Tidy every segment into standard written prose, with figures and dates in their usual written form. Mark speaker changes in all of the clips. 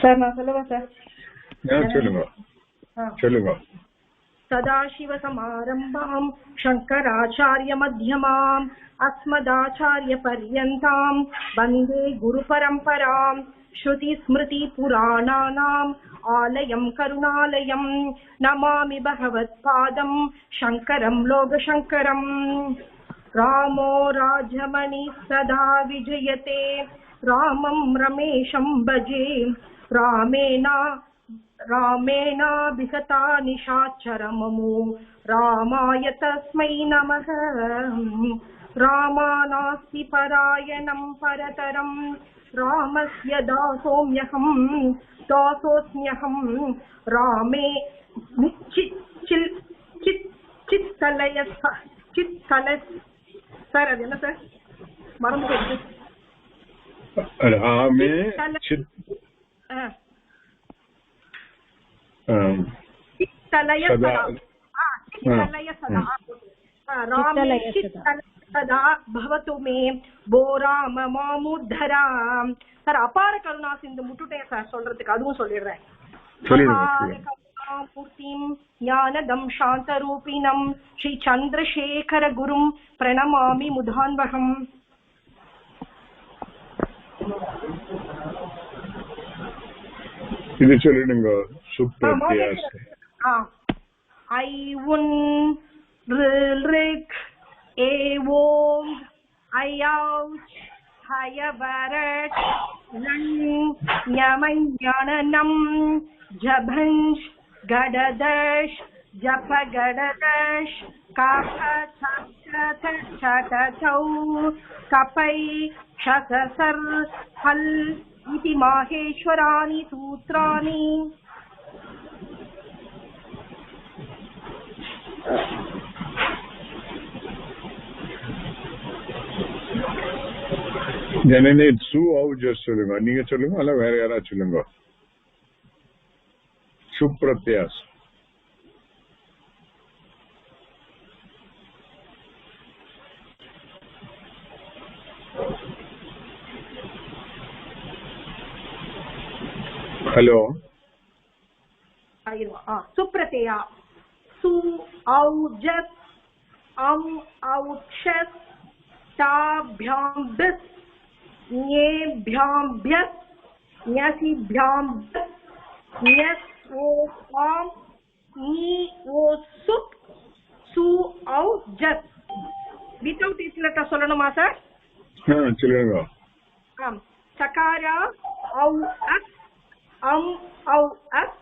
Speaker 1: Sir நான் சொல்லவா sir?
Speaker 2: சொல்லுங்க சொல்லுங்க.
Speaker 1: सदाशिवसमारम्भाम् शङ्कराचार्यमध्यमाम् अस्मदाचार्यपर्यन्ताम् वन्दे गुरुपरम्पराम् श्रुतिस्मृतिपुराणानाम् आलयम् करुणालयम् नमामि भगवत्पादम् शङ्करम् लोकशङ्करम्। रामो राजमणिः सदा विजयते रामम् रमेशम् भजे रामेण विगता निशाचरममु रामाय तस्मै नमः। रामानास्ति परायणं परतरं रामस्य दासोऽस्म्यहं रामे चित्तलय सर அது என்ன சார் மறந்து போயிடுச்சு.
Speaker 2: ராமே
Speaker 1: सदा भवतु मे भो राम मामुद्धरा. சார் அபார கருணா சிந்து முட்டுட்டேன் சார் சொல்றதுக்கு, அதுவும் சொல்லிடுறேன். பூர்த்திம் ஞானதம் சாந்தரூபிணம் ஸ்ரீ சந்திரசேகர குரும் பிரணமாமி முதான்வகம்.
Speaker 2: இது சொல்லிடுங்க. சுப்ரத்யாஸ்
Speaker 1: ஐ உன் ரிக் ஏவோம் ஐயாவுச் ஹயவரட் நன் ஞமஞனனம் ஜபஞ்ச் கடதஷ் ஜபகடதஷ் காப சக்ஷத சடதௌ கபை ஷசசர் ஹல் इति माहेश्वराणि सूत्राणि.
Speaker 2: जननी सु आउ जस्ट சொல்லுங்க. நீங்க சொல்லுங்க அல்ல வேற யாராவது சொல்லுங்க. சுப்ரத்யாஸ். हेलो
Speaker 1: सुप्रत्यया सु औजस् औक्षस् ताभ्यां बिस् ञेभ्यां भ्यस् ञसिभ्यां ञस् ओ आम् नी ओ सुप् सु औजस्. वितौट इस लेटर சொல்லணுமா சார்?
Speaker 2: சொல்லுங்க.
Speaker 1: சகாரா औ अस् औ अस्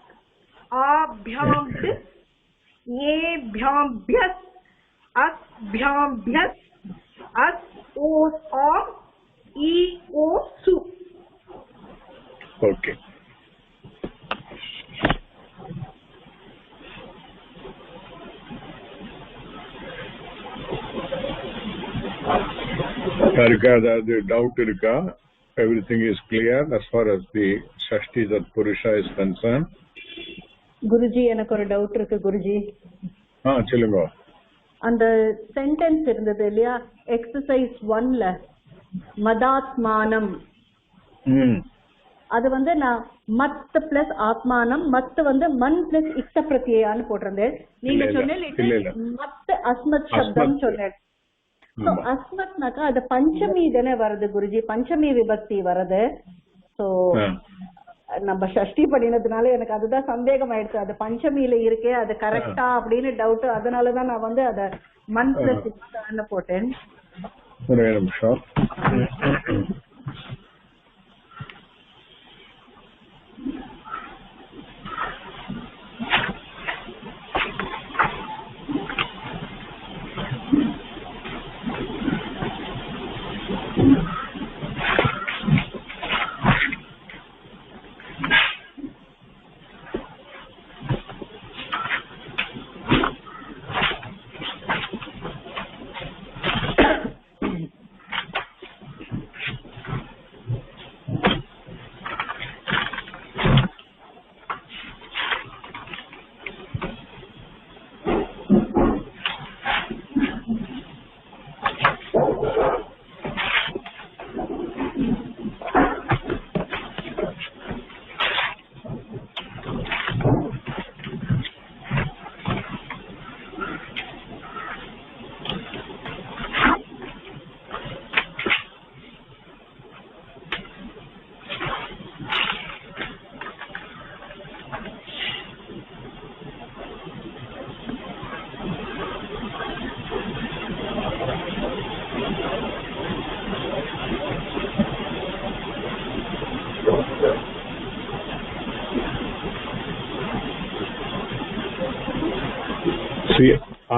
Speaker 1: आभ्यां बिस् ञेभ्यां भ्यस् अस्भ्यां भ्यस् अस् ओ आम् ई ओ सु.
Speaker 2: ओके. யாருக்கா ஏதாவது டவுட் இருக்கா? Everything is clear as far as the Shashti Tatpurusha is concerned.
Speaker 3: Guruji எனக்கு ஒரு டவுட் இருக்கு குருஜி.
Speaker 2: சொல்லுங்க.
Speaker 3: அந்த சென்டென்ஸ் இருந்தது இல்லையா எக்ஸசைஸ் 1ல மதாத்மானம், அது நான் மத் பிளஸ் ஆத்மானம், மத் மண் பிளஸ் இக்த பிரத்யான்னு போட்டிருந்தேன். நீங்க சொன்னீங்க மத் அஸ்மத் சப்தம் சொன்னேன். அஸ்மத்னாக்கா அது பஞ்சமி தானே வருது குருஜி, பஞ்சமி விபக்தி வருது. சோ நம்ம ஷஷ்டி பண்ணினதுனால எனக்கு அதுதான் சந்தேகம் ஆயிடுச்சு, அது பஞ்சமியில இருக்கே அது கரெக்டா அப்படின்னு டவுட். அதனாலதான் நான் அத மண் பிளஸ் இக்தான்னு போட்டேன்.
Speaker 2: ஒரே நிமிஷம்.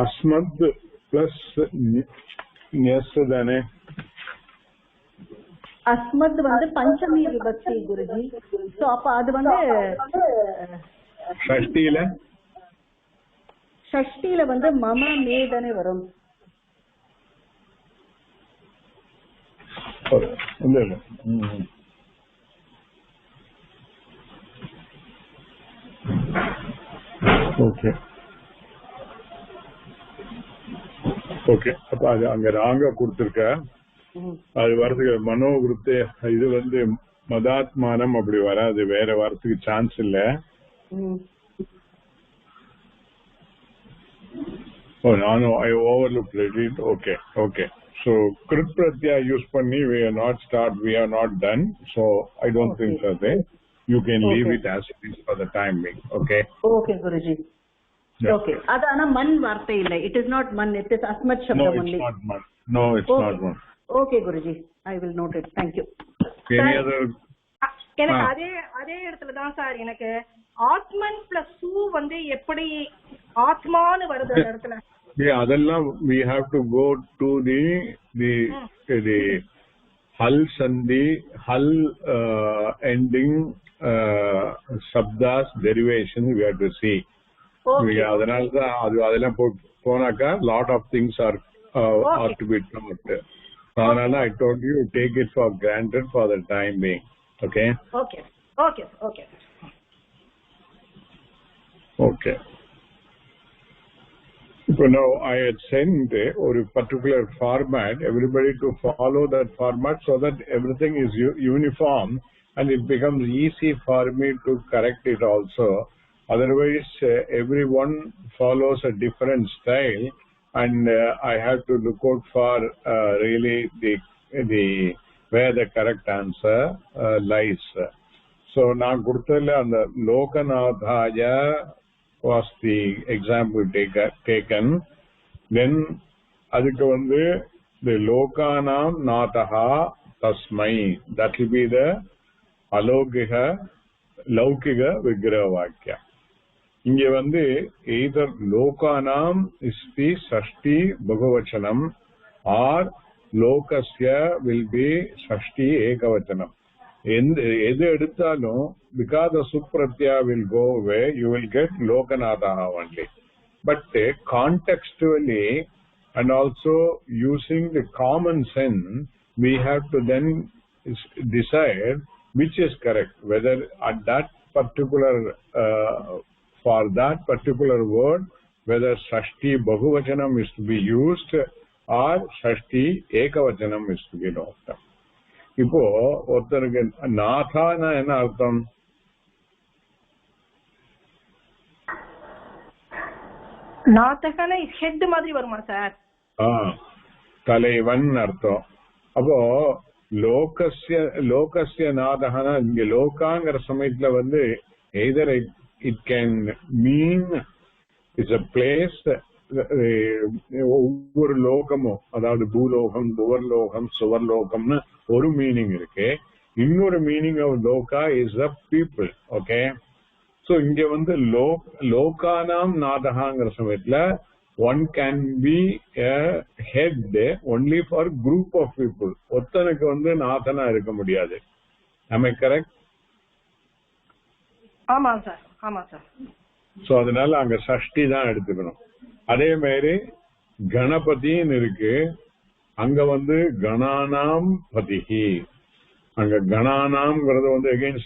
Speaker 2: Asmad plus Nyas தானே?
Speaker 3: அஸ்மத் வந்து பஞ்சமி விபக்தி குருஜி. சோ அப்ப அது வந்து ஷஷ்டியில வந்து மம மேதனே வரும்.
Speaker 2: Okay okay. அப்ப அது அங்க ராங்க கொடுத்திருக்க. அது வரதுக்கு மனோவிருத்தி இது வந்து மதாத்மானம் அப்படி வராது, வேற வரத்துக்கு சான்ஸ் இல்ல. நானும் I overlook it. Okay okay. So Krit Pratyaya use panni we are not done. So I don't think so there. You can leave it as it is for the time being. Okay.
Speaker 3: Okay Guruji. Okay. Adana man vartha illa. It is not man. It is asmat shabdam only.
Speaker 2: No, it's not man. No, it's not man.
Speaker 3: Okay Guruji. I will note it. Thank you.
Speaker 2: Any other?
Speaker 1: எனக்கு அதே இடத்துல தான் sir எனக்கு ஆத்மன் plus சு வந்து எப்படி ஆத்மான்னு வருது அந்த இடத்துல.
Speaker 2: Yeah, அதெல்லாம் we have to go to the hull sandhi, hull ending shabdas derivation we have to see. Okay. அதனால தான் அதெல்லாம் போனாக்கா lot of things are to be taught. அதனால I told you take it for granted for the time being. Okay.
Speaker 1: Okay. Okay. Okay.
Speaker 2: Okay. So now I had sent a particular format, everybody to follow that format so that everything is uniform and it becomes easy for me to correct it also. Otherwise, everyone follows a different style and I have to look out for really the where the correct answer lies. So now Gurthala and the Lokanathaya was the example taken. Then adukku vandu the Lokanam Nataha Tasmai, that will be the Alokika Laukika Vigraha Vakya. Inge vandu either Lokanam is the Shashti Bhagavachanam or Lokasya will be Shashti Ekavachanam. எது எடுத்தாலும் because the Supratyaya will go away, you will get Lokanatha only. But contextually and also using the common sense, we have to then decide which is correct, whether at that particular for that particular word, whether Shashti Bahuvachanam is to be used or Shashti Ekavachanam is to be used. இப்போ ஒருத்தருக்கு நாதானா என்ன அர்த்தம்?
Speaker 1: நாதகனா head மாதிரி வருமா sir?
Speaker 2: தலைவன் அர்த்தம். அப்போ லோகஸ்ய நாதகனா இங்க லோகாங்கிற சமயத்துல வந்து either it can mean it's a place. ஒவ்வொரு லோகமும் அதாவது பூலோகம், புவர்லோகம், சுவர்லோகம்னு ஒரு மீனிங் இருக்கு. இன்னொரு மீனிங் ஆஃப் லோகா is a people. Okay. So இங்க வந்து லோகானாம் நாதகாங்கிற சமயத்துல one can be head only for group of people. ஒருத்தனுக்கு வந்து நாதனா இருக்க முடியாது. am I correct?
Speaker 1: ஆமா சார், ஆமா சார்.
Speaker 2: சோ அதனால அங்க சஷ்டி தான் எடுத்துக்கணும். அதே மாதிரி கணபதின்னு இருக்கு, அங்க வந்து கணானாம் பதிஹி. அங்க கணானாம்ங்கிறது வந்து அகைன்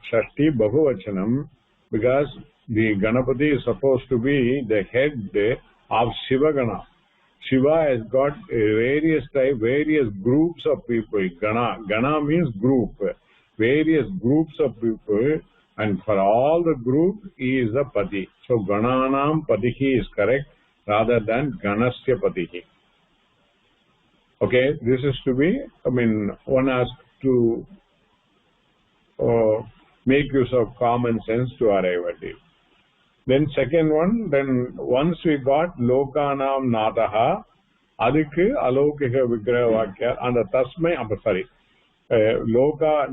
Speaker 2: ஷஷ்டி பகுவச்சனம். Because the Ganapati is supposed to be the head of Shivagana. Shiva has got various groups of people. Gana means group. Various groups of people. And for all the group, he is the Pati. So, Gananam Patihi is correct rather than Ganasya Patihi. Okay, this is to be, one has to make use of common sense to arrive at it. Then second one, then once we got Lokanam Nataha, adikku Alokika Vigraha Vakya, and the Tasmai,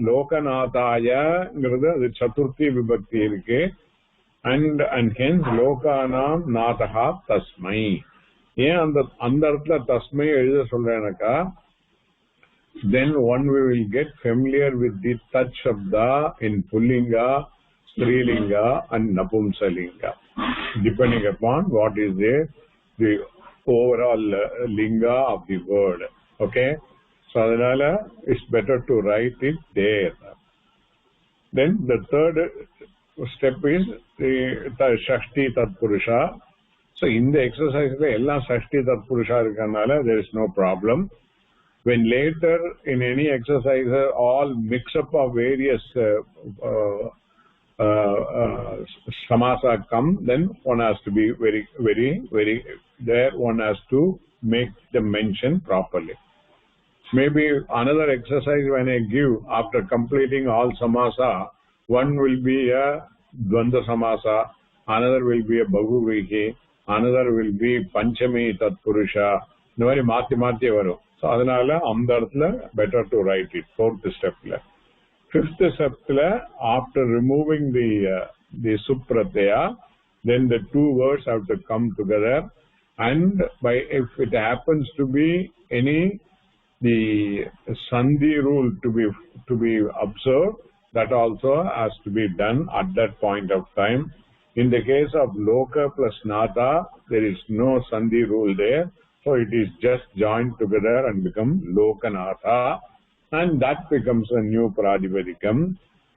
Speaker 2: லோகநாதாயங்கிறது அது சதுர்த்தி விபக்தி இருக்கு. and hence lokanam nataha tasmai. ஏன் அந்த இடத்துல தஸ்மை எழுத சொல்றேனாக்கா, then one we will get familiar with the touch shabda in pullinga, strilinga and napumsalinga, depending upon what is the overall linga of the word. Okay, so adanal it's better to write it there. Then the third step is the shashti tatpurusha. So in the exercise ella shashti tatpurusha irukanaala there is no problem. When later in any exercise all mix up of various samasa come, then one has to be very there, one has to make the mention properly. Maybe another exercise when I give after completing all samasa, one will be a dvandva samasa, another will be a bahuvihi, another will be panchami tatpurusha. இந்த மாதிரி மாத்தி வரும். So அதனால அந்த இடத்துல better to write it. Fourth stepல. Fifth stepல after removing the supratyaya, then the two words have to come together, and by if it happens to be the sandhi rule to be observed, that also has to be done at that point of time. In the case of loka plus nata, there is no sandhi rule there, so it is just joined together and become lokanatha, and that becomes a new pradipadikam,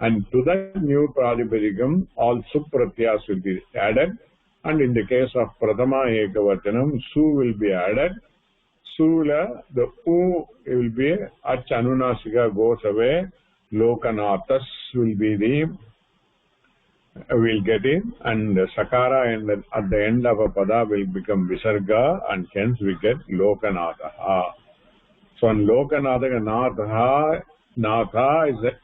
Speaker 2: and to that new pradipadikam all supratyas will be added, and in the case of prathama ekavachanam su will be added. Sula, the u will be ach anunasika goes away, lokanathas will be will get in, and sakara and at the end of a pada will become visarga, and hence we get lokanatha. So on lokanatha natha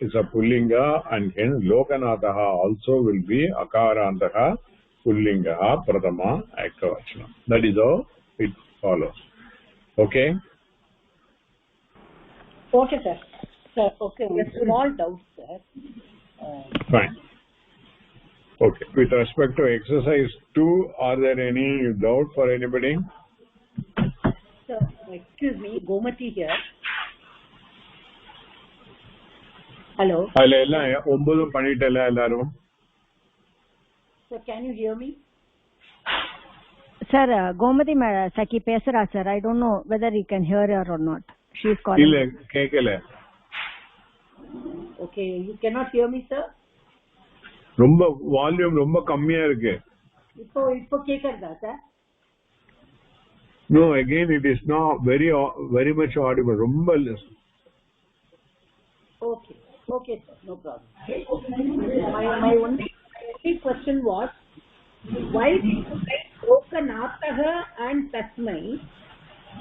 Speaker 2: is a pullinga, and hence lokanatha also will be akarantaha pullinga prathama ekavachanam. That is how it follows. Okay.
Speaker 3: Okay, sir. Sir, okay. A small doubt, sir.
Speaker 2: Fine. Okay. With respect to exercise 2, are there any doubt for anybody?
Speaker 3: Sir, excuse me, Gomati here. Hello.
Speaker 2: Hello. 9 பண்ணிட்டல எல்லாரும்.
Speaker 3: Sir, can you hear me?
Speaker 4: Sir, Gomati Saki pesara sir. I don't know whether you can hear her or not. She is calling.
Speaker 2: இல்ல கேக்கல.
Speaker 3: Okay, you cannot hear me, sir?
Speaker 2: ரொம்ப volume ரொம்ப கம்மியா இருக்கு.
Speaker 3: இப்போ கேக்குறதா sir?
Speaker 2: No, again it is not very much audible. ரொம்ப less.
Speaker 3: Okay sir, no problem. My only question was, why did you write lokanatha and tasmai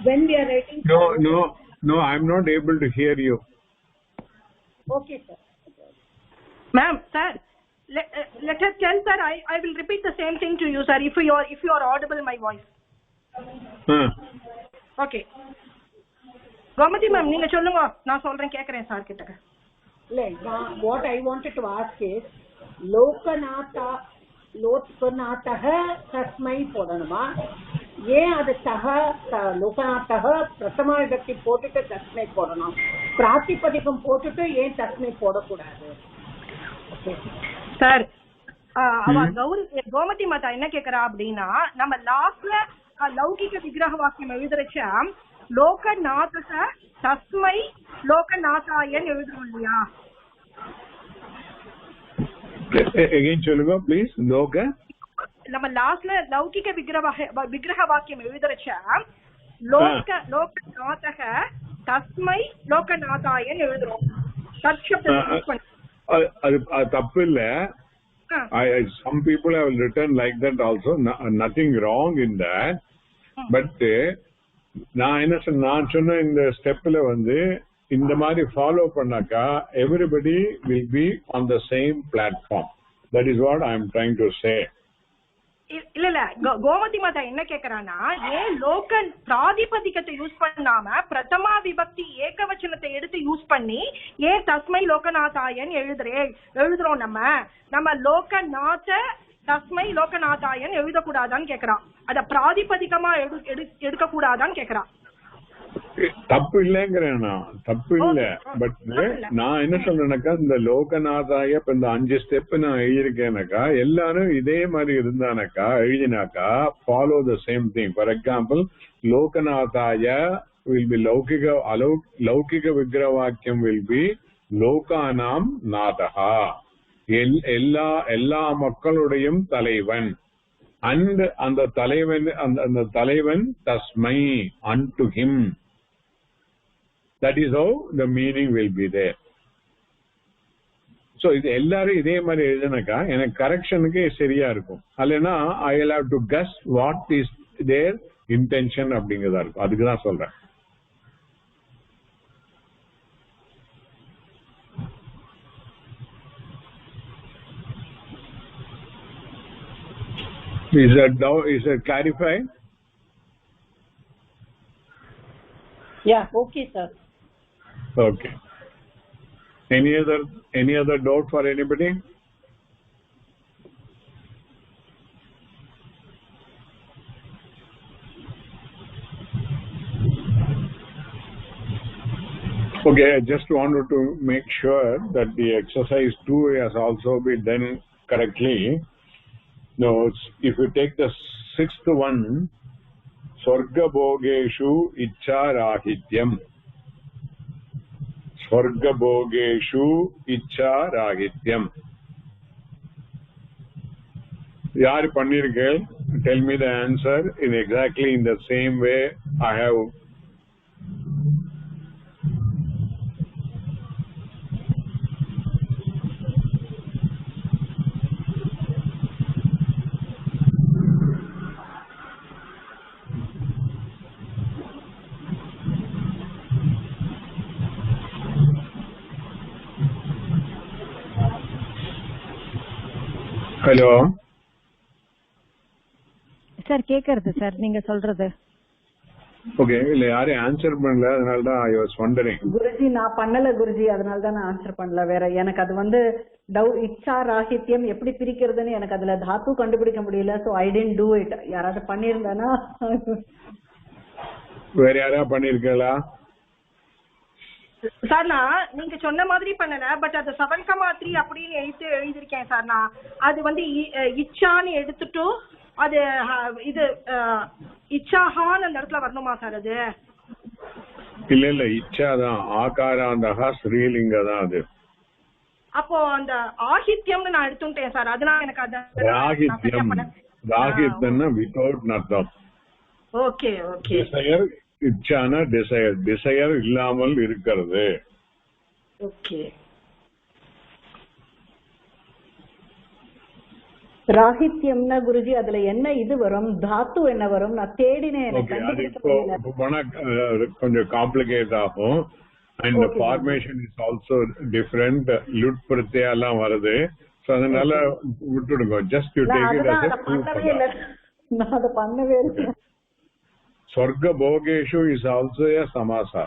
Speaker 3: when we are writing?
Speaker 2: No, I am not able to hear you.
Speaker 3: Okay sir.
Speaker 1: Ma'am, sir, let us tell sir. I will repeat the same thing to you, sir. If you are audible, my voice. Okay. Gomati ma'am, நீங்க சொல்லுங்க. நான் சொல்றேன் கேக்குறேன் sir கிட்ட.
Speaker 3: What I wanted to ask is, lokanatha tasmai போடணுமா? ஏன் அது லோகநாத்தக பிரதம விபக்தி போட்டுட்டு தஸ்மை போடணும்? பிராத்திபதிகம் போட்டுட்டு ஏன் தஸ்மை போடக்கூடாது?
Speaker 1: சார், அவ கோமதி மாதா என்ன கேக்குறா அப்படின்னா, நம்ம லாஸ்ட்ல லௌகிக விக்கிரக வாக்கியம் எழுதுறச்ச லோகநாதக தஸ்மை லோகநாதாயன் எழுதுறோம் இல்லையா?
Speaker 2: Again சொல்லுங்க please.
Speaker 1: நம்ம லாஸ்ட்ல லௌகிக விக்கிரக வாக்கியம் எழுதுறச்ச லோகநாதக தஸ்மை லோகநாதாயன் எழுதுறோம்.
Speaker 2: அது தப்பு இல்ல. Some people have written like that also. Nothing wrong in that. But நான் சொன்ன இந்த ஸ்டெப்ல இந்த மாதிரி ஃபாலோ பண்ணாக்கா everybody will be on the same platform. That is what I am trying to say.
Speaker 1: இல்ல கோமதி மாதா என்ன கேக்குறானா, ஏன் லோகன் பிராதிபதிகத்தை யூஸ் பண்ணாம பிரதமா விபக்தி ஏகவச்சனத்தை எடுத்து யூஸ் பண்ணி ஏன் தஸ்மை லோகநாதாயன் எழுதுறோம்? நம்ம லோகநாத தஸ்மை லோகநாதாயன் எழுதக்கூடாதான்னு கேக்குறான். அத பிராதிபதிகமா எடுக்க கூடாதான்னு கேக்குறான்.
Speaker 2: தப்பு இல்லைங்கிறேன், தப்பு இல்ல. பட் நான் என்ன சொல்றேன்னாக்கா, இந்த லோகநாதாய இப்ப இந்த 5 ஸ்டெப் நான் எழுதியிருக்கேனாக்கா, எல்லாரும் இதே மாதிரி இருந்தானாக்கா எழுதினாக்கா follow the same thing. For example, லோகநாதாய will be லௌகிக விக்கிரவாக்கியம் will be லோகானாம் நாதஹா, எல்லா மக்களுடையும் தலைவன். அண்ட் அந்த தலைவன் தஸ்மை, unto him. That is how the meaning will be there. So இது எல்லாரும் இதே மாதிரி எழுதுனாக்கா எனக்கு கரெக்ஷனுக்கு சரியா இருக்கும். அல்லனா I will have to guess what is their intention அப்படிங்கறதா இருக்கும். அதுக்கு தான் சொல்றேன். Is that clarified?
Speaker 3: Yeah, okay sir.
Speaker 2: Okay. Any other doubt for anybody? Okay, I just wanted to make sure that the exercise 2 has also been done correctly. Now, if you take the 6th one, Swarga Bhogeshu Ichcha Rahityam. Swarga Bhogeshu Ichcha Rahityam. Yaar pannirgal, tell me the answer in exactly in the same way I have. Hello
Speaker 4: sir, கேக்குறது sir நீங்க சொல்றது.
Speaker 2: Okay, இல்ல யாரும் answer பண்ணல, அதனால தான் I was wandering.
Speaker 3: Guruji நான் பண்ணல குருஜி, அதனால தான் நான் ஆன்சர் பண்ணல. வேற எனக்கு அது வந்து இச்சா ராகித்யம் எப்படி பிரிக்கிறதுன்னு எனக்கு அதுல தாத்து கண்டுபிடிக்க முடியல. So I didn't to it. யாராவது பண்ணிருந்தானா?
Speaker 2: வேற யாரா பண்ணிருக்கீங்களா?
Speaker 1: சார் நான் நீங்க சொன்ன மாதிரி பண்ணல, பட் அது 7,3 அப்படின்னு எழுதிருக்கேன் சார். நான் அது வந்து இச்சான்னு எடுத்துட்டு அது இது இச்சாஹான் அந்த இடத்துல வரணுமா சார்? அது
Speaker 2: இல்ல இச்சாதான், ஆகாராந்தகா ஸ்ரீலிங்க தான் அது.
Speaker 1: அப்போ அந்த ஆகித்யம்னு நான் எடுத்துட்டேன் சார். அதனால எனக்கு அது
Speaker 2: ராகித்யம்னா வித்தவுட் அர்த்தம்.
Speaker 1: Okay okay.
Speaker 2: இச்சான டிசையர் இல்லாமல் இருக்கிறது.
Speaker 1: ஓகே.
Speaker 3: ராகித்யம்னா குருஜி அதுல என்ன இது வரும், தாத்து என்ன வரும்? நான் தேடினேன்,
Speaker 2: கொஞ்சம் காம்ப்ளிகேட் ஆகும். And formation is also different. லுட் பிரத்யா எல்லாம் வருது. சோ அதனால விட்டுடுங்க. Just you take it as a proof.
Speaker 3: நான் அத பண்ணவே இல்லை.
Speaker 2: Swarga Bhogeshu is also a samasa.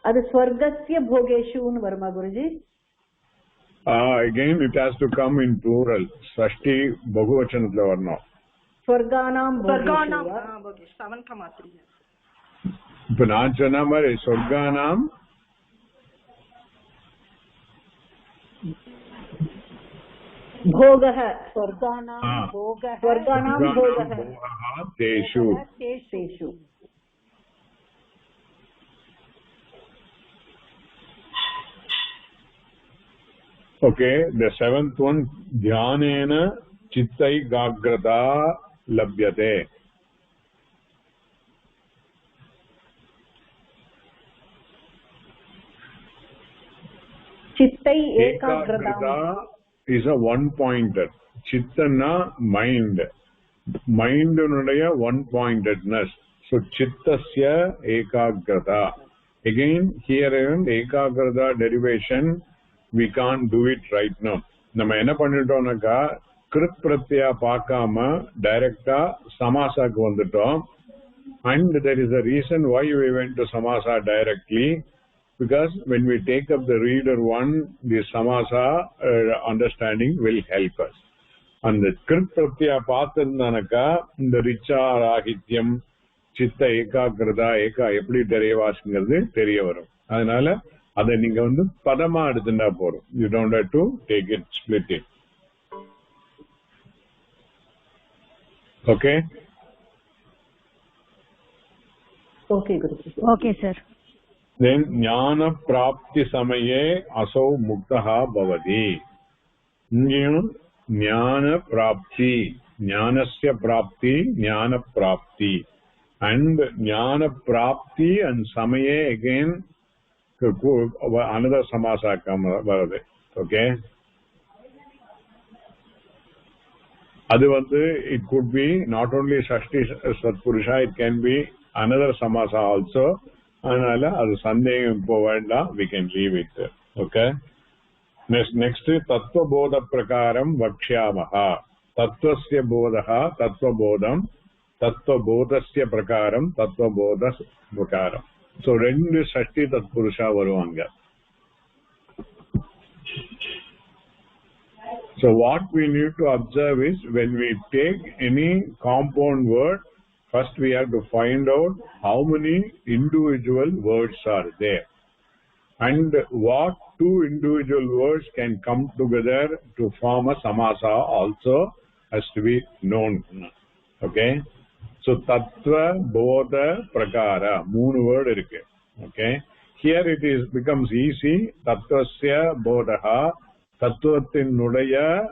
Speaker 3: அது ஸ்வர்கஸ்ய போகேஷுன்னு வருமா Guruji?
Speaker 2: Again it has to come in plural. Svashti bahuvachanathula varnom.
Speaker 3: ஸ்வர்கானாம் போகேஷு
Speaker 1: 7,3.
Speaker 2: இப்ப நான் சொன்ன மாதிரி ஸ்வர்கானாம்
Speaker 3: भोगः, स्वर्गानां भोगः, स्वर्गानां भोगः
Speaker 2: तेषु
Speaker 3: तेषु.
Speaker 2: Okay, the 7th one, dhyanena chittai gagrata labhyate.
Speaker 3: chittai ekagrata
Speaker 2: is a one pointed. Chittana mind. Mind nudaya one pointedness. So chittasya ekagrata. Again here and ekagrata derivation we can't do it right now. நம்ம என்ன பண்ணிட்டோம்னாக்கா கிருத் பிரத்யா பார்க்காம டைரக்டா சமாசாக்கு வந்துட்டோம். And there is a reason why we went to samasa directly. because when we take up the reader one, the samasa understanding will help us. And the krit pratyaya பார்த்ததுனாக்கா இந்த ரிச்சா ராகித்யம் சித்த ஏகாகிரதா ஏகா எப்படி தெரியவாசுங்கிறது தெரிய வரும். அதனால அதை நீங்க பதமா எடுத்துட்டா போறோம். You don't have to take it, split it. Okay?
Speaker 3: Okay, Guruji.
Speaker 4: Okay, sir.
Speaker 2: Then jnana prapti samaye asau muktaha bhavati. Jnana prapti, jnanasya prapti, jnana prapti. And jnana prapti and samaye again another samasa varade. Okay? Adu it could be not only Shashti Satpurusha, it can be another samasa also. Anala adu sandeham povanda, we can leave it. Okay? Next tattva bodha prakaram vakshyamaha. Tattvasya bodha tattva bodham, tattva bodhasya prakaram tattva bodha prakaram. So rendu Shashti Tatpurusha varuvanga. So what we need to observe is when we take any compound word, first we have to find out how many individual words are there and what two individual words can come together to form a samasa also has to be known. Okay? So tattva bodha prakara, moon word irukku. Okay? Here it becomes easy. Tattvasya bodha, tattvatinudaya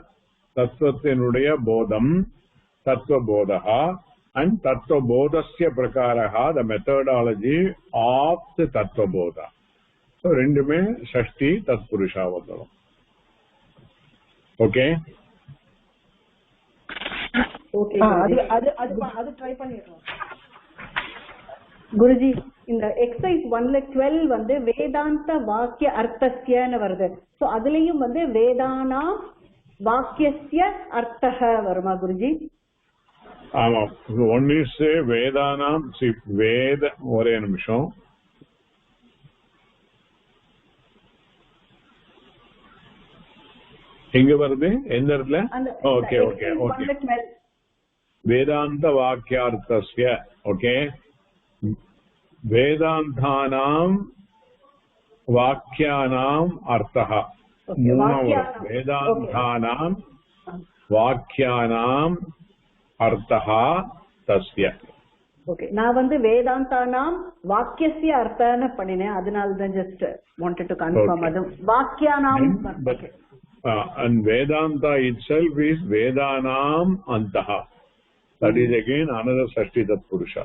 Speaker 2: bodham, tattva bodha, and tattva bodhasya prakaraha, the methodology of the tattva bodha. So rendume Shashti Tatpurusha vadalam. Okay?
Speaker 3: Okay.
Speaker 1: அது try பண்ணிடுறோம்.
Speaker 3: குருஜி, இந்த exercise 112 வேதாந்த வாக்கிய அர்த்தஸ்யன்னு வருது. So அதுலயும் வேதானா வாக்கியஸ்ய அர்த்தஹ வருமா குருஜி?
Speaker 2: ஆமா. One is வேதானாம் வேத. ஒரே நிமிஷம். எங்க வருது? எந்த இடத்துல? Okay okay okay. வேதாந்த வாக்கியார்த்தஸ்ய. ஓகே. வேதாந்தானாம் வாக்கியானாம் அர்த்தஹ. வேதாந்தானாம் வாக்கியானாம் அர்த்தஹ தஸ்ய.
Speaker 3: ஓகே. நான் வேதாந்தானாம் வாக்கியஸ்ய அர்த்தன்னு பண்ணினேன். அதனால தான் ஜஸ்ட் வாண்டட் டு கன்ஃபார்ம். அது வாக்கியானாம்.
Speaker 2: And Vedanta itself is Vedanam Antaha. That is again another Shashti Tatpurusha.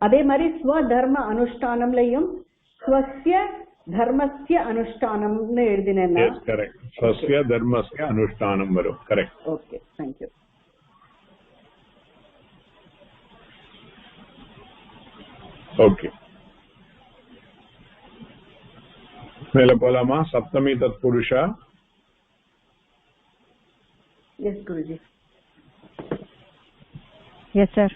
Speaker 3: அதே மாதிரி ஸ்வதர்ம அனுஷ்டானம்லயும் ஸ்வஸ்ய தர்மஸ்ய அனுஷ்டானம்னு எழுதினேன்.
Speaker 2: Yes, correct. Swasya dharmasya anushtanam varum. Correct.
Speaker 3: Okay, thank you.
Speaker 2: Okay. மேல போலாமா? சப்தமி Tatpurusha.
Speaker 3: Yes, Guruji.
Speaker 4: Yes, sir.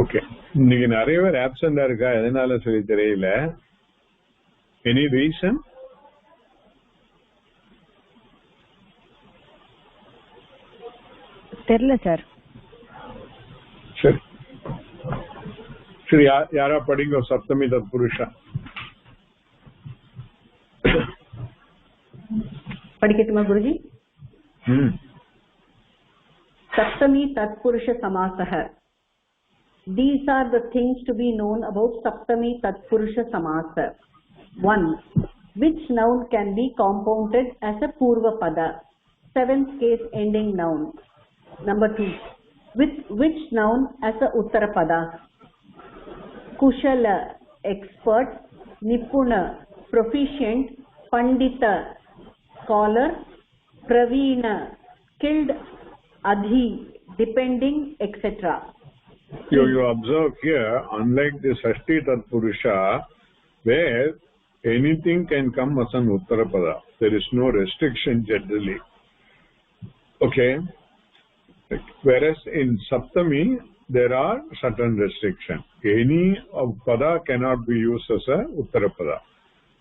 Speaker 2: Okay. இன்னைக்கு நிறைய பேர் ஆப்சென்டா இருக்கா? எதனால சொல்லி தெரியல. Any reason?
Speaker 4: தெரியல சார்.
Speaker 2: சரி சரி, யாரா படிங்க சப்தமி தத்புருஷா.
Speaker 3: படிக்கட்டுமா குருஜி? சப்தமி Tatpurusha சமாசஹ. These are the things to be known about Saptami Tatpurusha Samasa. 1. Which noun can be compounded as a Purva Pada? 7th case ending noun. Number 2. With which noun as a Uttara Pada? Kushala, expert. Nipuna, proficient. Pandita, scholar. Pravina, skilled. Adhi, depending, etc.
Speaker 2: You observe here, unlike the Shashti Tatpurusha, where anything can come as an Uttarapada. There is no restriction generally. Okay? Whereas in Saptami, there are certain restrictions. Any of pada cannot be used as a uttarapada.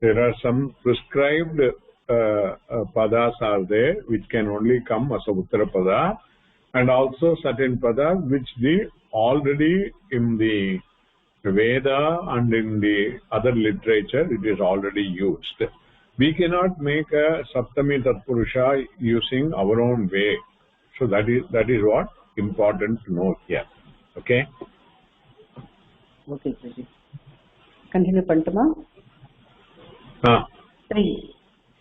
Speaker 2: There are some prescribed padas are there which can only come as a uttarapada, and also certain pada which the already in the Veda and in the other literature it is already used. We cannot make a Saptami Tatpurusha using our own way. So that is what important to know here. Okay.
Speaker 3: Okay, Guruji. Continue, Pantama. 3.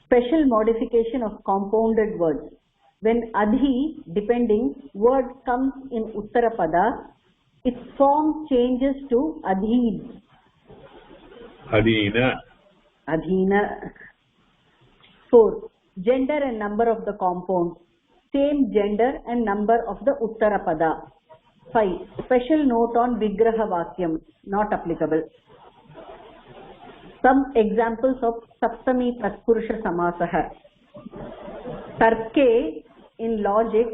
Speaker 3: Special modification of compounded words. When adhi, depending, word comes in Uttarapada, its form changes to adhin.
Speaker 2: Adhina.
Speaker 3: Adhina. 4. Gender and number of the compound. Same gender and number of the Uttarapada. 5. Special note on Vigraha Vakyam. Not applicable. Some examples of Saptami Tatpurusha Samasaha. Tarke, in logic,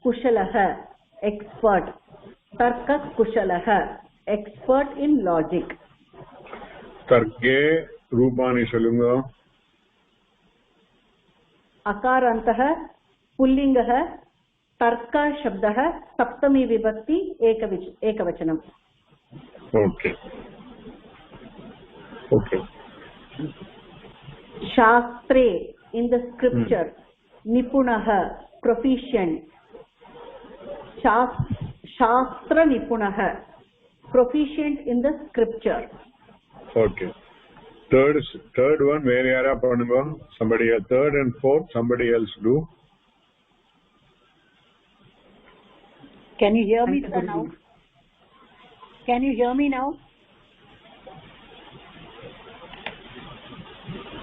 Speaker 3: Kushalaha, expert. Tarkas Kushalaha, expert in logic.
Speaker 2: Tarke, Rupani Salunga.
Speaker 3: Akarantaha, Pullingaha, Tarka Shabdaha, Saptami Vibhakti, Ekavachanam.
Speaker 2: Okay. Okay.
Speaker 3: Shastre, in the scripture, Nipunaha, proficient. Shastra Nipunaha, proficient in the scripture.
Speaker 2: Okay. Third one, where yara panunga? Somebody else. Third and fourth, somebody else do.
Speaker 4: Can you hear me, sir, now? Can you hear me now?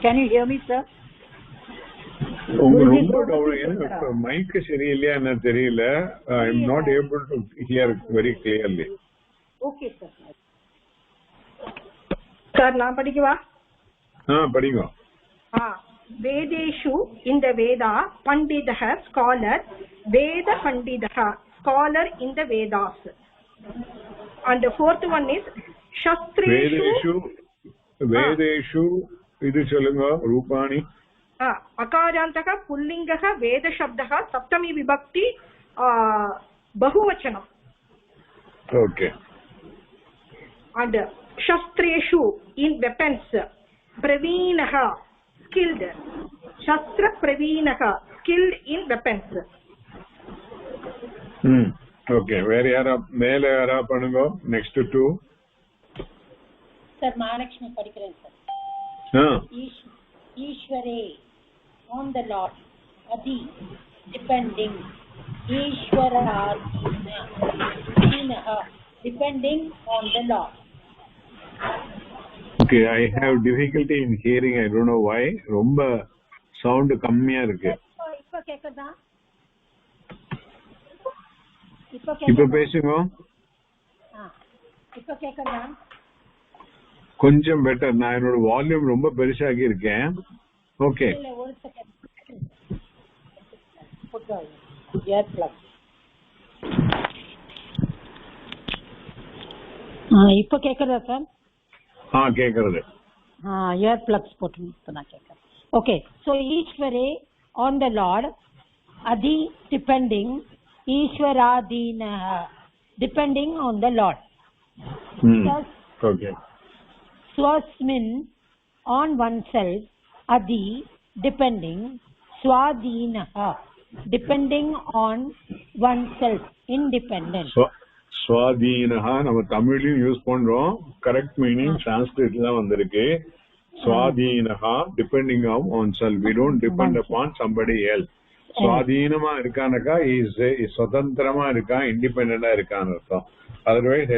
Speaker 4: Can you hear me, sir?
Speaker 2: Mic சரியில்லையா என்ன தெரியல. I am not able to hear very clearly.
Speaker 3: Okay, sir.
Speaker 1: Sir நான் படிக்கவா?
Speaker 2: படிங்க.
Speaker 1: Vedeshu, in the Veda, Panditaha, scholar, Veda Panditaha, scholar in the Vedas. And the fourth one is Shastreshu.
Speaker 2: Vedeshu, idu solunga, Rupani.
Speaker 1: Akarantaka, Pullingaha, Veda Shabdaha, Saptami Vibhakti, Bahuvachanam.
Speaker 2: Okay.
Speaker 1: And Shastreshu, in weapons, Praveenaha, skilled. Shastra Praveenaha, skilled in weapons.
Speaker 2: Okay, where yara mele yara panungo? Next to 2.
Speaker 5: Sir, Mahalakshmi padikren sir. Ishware, on the Lord. Adi, depending. Ishwara, depending on the Lord.
Speaker 2: Okay, I have difficulty in hearing. I don't know why. Romba sound kammiya irukku.
Speaker 5: Ipo kekkuda?
Speaker 2: Ipo பேசுங்க.
Speaker 5: ipo kekkuda?
Speaker 2: கொஞ்சம் better. நான் என்னோட volume ரொம்ப பெருசாகி இருக்கேன். Okay.
Speaker 5: இல்ல ஒரு second. போடு. Year plug. இப்போ கேக்குதா சார்?
Speaker 2: கேக்குது.
Speaker 5: இயர் பிளக்ஸ் போட்டு நான் கேக்குறேன். Okay, so Ishware, on the Lord. Adi, depending. Ishwaradina, depending on the Lord.
Speaker 2: Okay.
Speaker 5: Swasmin, on oneself. Adi, depending. Swadhinaha, depending on oneself, independent.
Speaker 2: Swadhinaha, நம்ம தமிழ்லயும் use பண்றோம். Correct meaning சான்ஸ்கிரிட்ல தான் வந்திருக்கு. Swadhinaha, depending on oneself. We don't depend upon somebody else. சுவாதீனமா இருக்கானக்கா சுதந்திரமா இருக்கான், இண்டிபெண்டா இருக்கான்னு அர்த்தம். Otherwise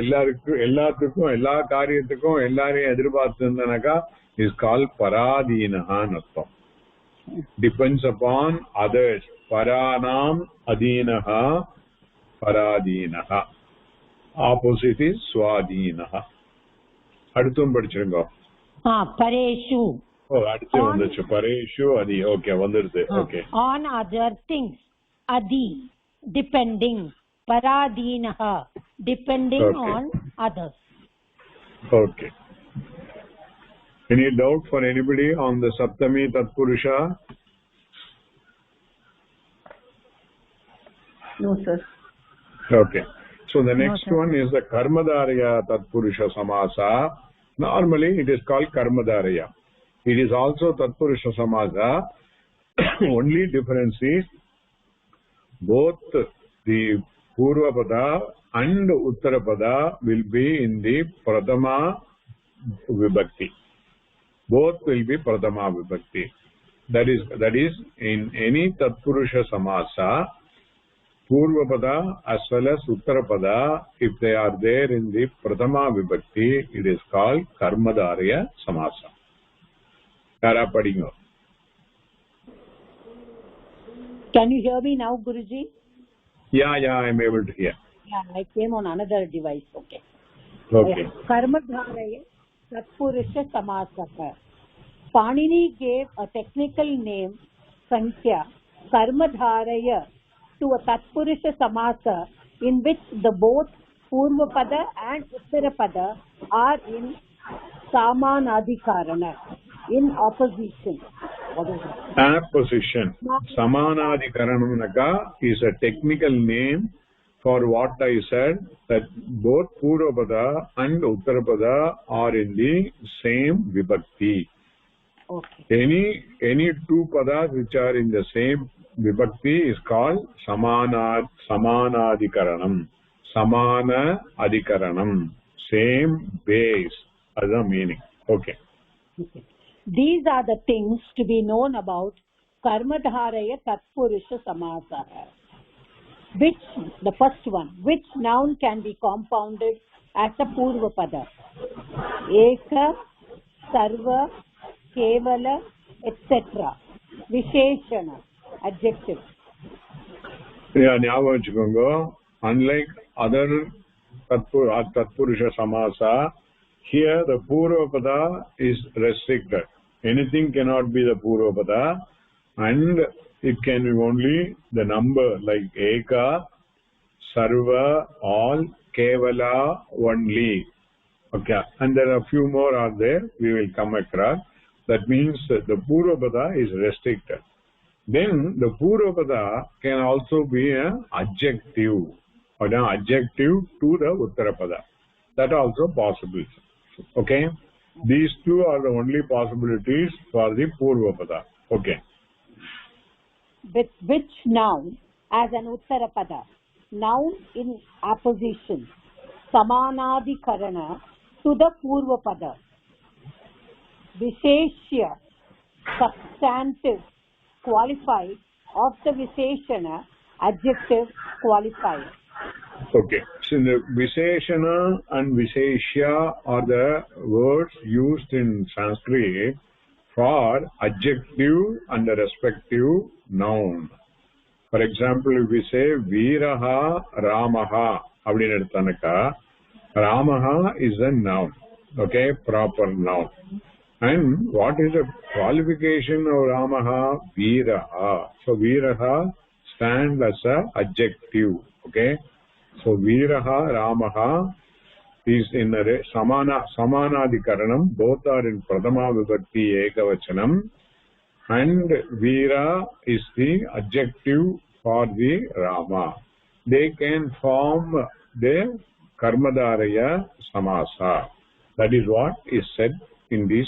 Speaker 2: எல்லாத்துக்கும் எல்லா காரியத்துக்கும் எல்லாரையும் எதிர்பார்த்து இருந்தானாக்கா இஸ் கால் பராதீனஹான்னு அர்த்தம். Depends upon others. பராணாம் அதீனஹா பராதீனஹா. ஆப்போசிட் இஸ் சுவாதீனஹா. அடுத்தும் படிச்சிருங்க.
Speaker 5: பரேஷு.
Speaker 2: அடுத்து வந்துச்சு பரேஷு அதி. ஓகே வந்துருது. Okay.
Speaker 5: On other things. Adi, depending. paradinah, depending on others.
Speaker 2: Okay. Any doubt for anybody on the Saptami Tatpurusha?
Speaker 3: No, sir.
Speaker 2: Okay. So the next one is the Karmadharaya Tatpurusha Samasa. Normally it is called Karmadharaya. It is also Tatpurusha Samasa. Only difference is both the Purvapada and Uttarapada will be in the Pradama Vibhakti. Both will be Pradama Vibhakti. That is in any Tatpurusha Samasa, Purvapada as well as Uttarapada, if they are there in the Pradama Vibhakti, it is called Karmadharaya Samasa. Tara Padingo.
Speaker 5: Can you hear me now, Guruji?
Speaker 2: Yeah, I am able to hear.
Speaker 5: Yeah, I came on another device. Okay. Karmadharaya Tatpurusha Samasaka. Panini gave a technical name, Sankhya, Karmadharaya, to a Tatpurusha Samasa in which the both Purvapada and Uttarapada are in Samanadhikarana, in opposition. What is it?
Speaker 2: Apposition. Samanadhikaranamaka is a technical name for what I said, that both Purvapada and Uttarapada are in the same Vibhakti.
Speaker 5: Okay.
Speaker 2: Any two padas which are in the same Vibhakti is called Samanadhikaranam. Samana Adhikaranam. Same base as a meaning. Okay.
Speaker 5: These are the things to be known about Karmadharaya Tatpurusha Samasa. Which, the first one, which noun can be compounded as a Purvapada? Eka, Sarva, Kevala, etc. Visheshana, adjective.
Speaker 2: Yeah, unlike other Tatpurusha Samasa, here the Purvapada is restricted. Anything cannot be the Purvapada, and it can be only the number like Eka, Sarva, all, Kevala, only. Okay, and there are a few more are there, we will come across. That means the Purvapada is restricted. Then the Purvapada can also be an adjective, or an adjective to the Uttarapada. That also possible. Okay, these two are the only possibilities for the Purvapada. Okay.
Speaker 5: With which noun as an Uttarapada? Noun in opposition. Samanadhikarana to the Purvapada. Visheshya, substantive, qualified of the Visheshana, adjective, qualified.
Speaker 2: Okay. So the Visheshana and Visheshya are the words used in Sanskrit for adjective and the respective noun. For example, if we say Veeraha Ramaha, Ramaha is a noun. Okay, proper noun. And what is the qualification of Ramaha? Veeraha. So Veeraha stands as an adjective. Okay. So Veeraha, Ramaha is in the Samanadhikaranam. Both are in Pradama Vibhakti Ekavachanam. And Veera is the adjective for the Rama. They can form the Karmadharaya Samasa. That is what is said in this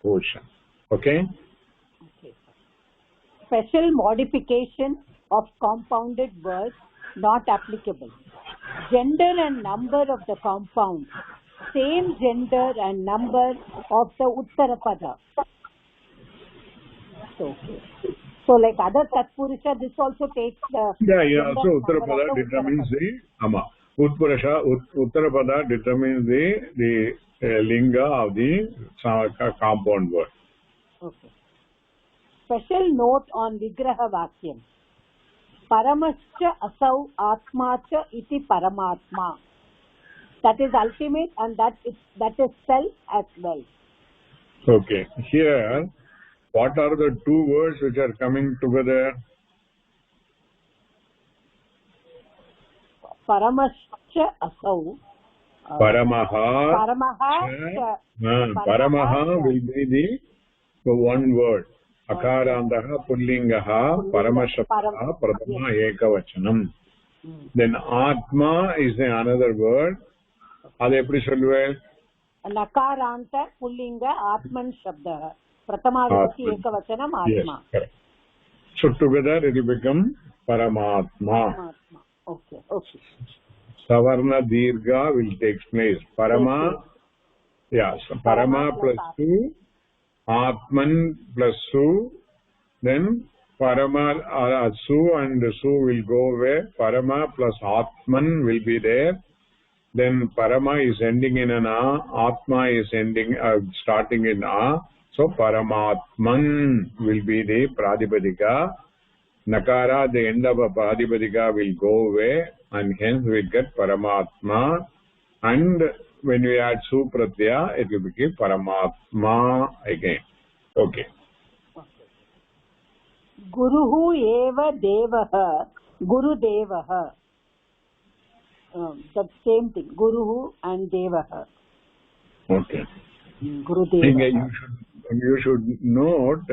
Speaker 2: portion. Okay?
Speaker 5: Special modification of compounded words not applicable. Gender and number of the compound. Same gender and number of the Uttarapada. So like other Tatpurusha, this also takes the...
Speaker 2: Yeah, so Uttarapada determines the Ama. Uttarapada determines the linga of the compound word.
Speaker 5: Okay. Special note on Vigraha Vakyam. Paramascha asau atmacha iti paramatma. That is ultimate and that is self as well.
Speaker 2: Okay. Here, what are the two words which are coming together?
Speaker 5: परमश्च असौ
Speaker 2: Paramaha will be the one word. Akarantah Pullingaha Paramashaptaha Pratama Ekavachanam. Then Atma is another word. Adu eppadi solluvel?
Speaker 5: Nakaranta Pullinga Atman Shabda. Pratama Vibhakti Ekavachanam Atma.
Speaker 2: Yes, correct. So together it will become Paramatma.
Speaker 5: Okay.
Speaker 2: Savarna Dirgha will take place. Parama, so Parama plus Su, Atman plus Su, then Parama, Su and Su will go away. Parama plus Atman will be there. Then Parama is ending in an A, Atma is starting in A. So Paramatman will be the Pradipadika. Nakara, the end of a Pradipadika will go away, and hence we get Paramatma. And when we add Su Pratyaya, it will become Paramatma again. Okay.
Speaker 5: Guruhu eva devaha, Guru devaha. That same thing, Guruhu and devaha.
Speaker 2: Okay.
Speaker 5: Guru devaha.
Speaker 2: You should note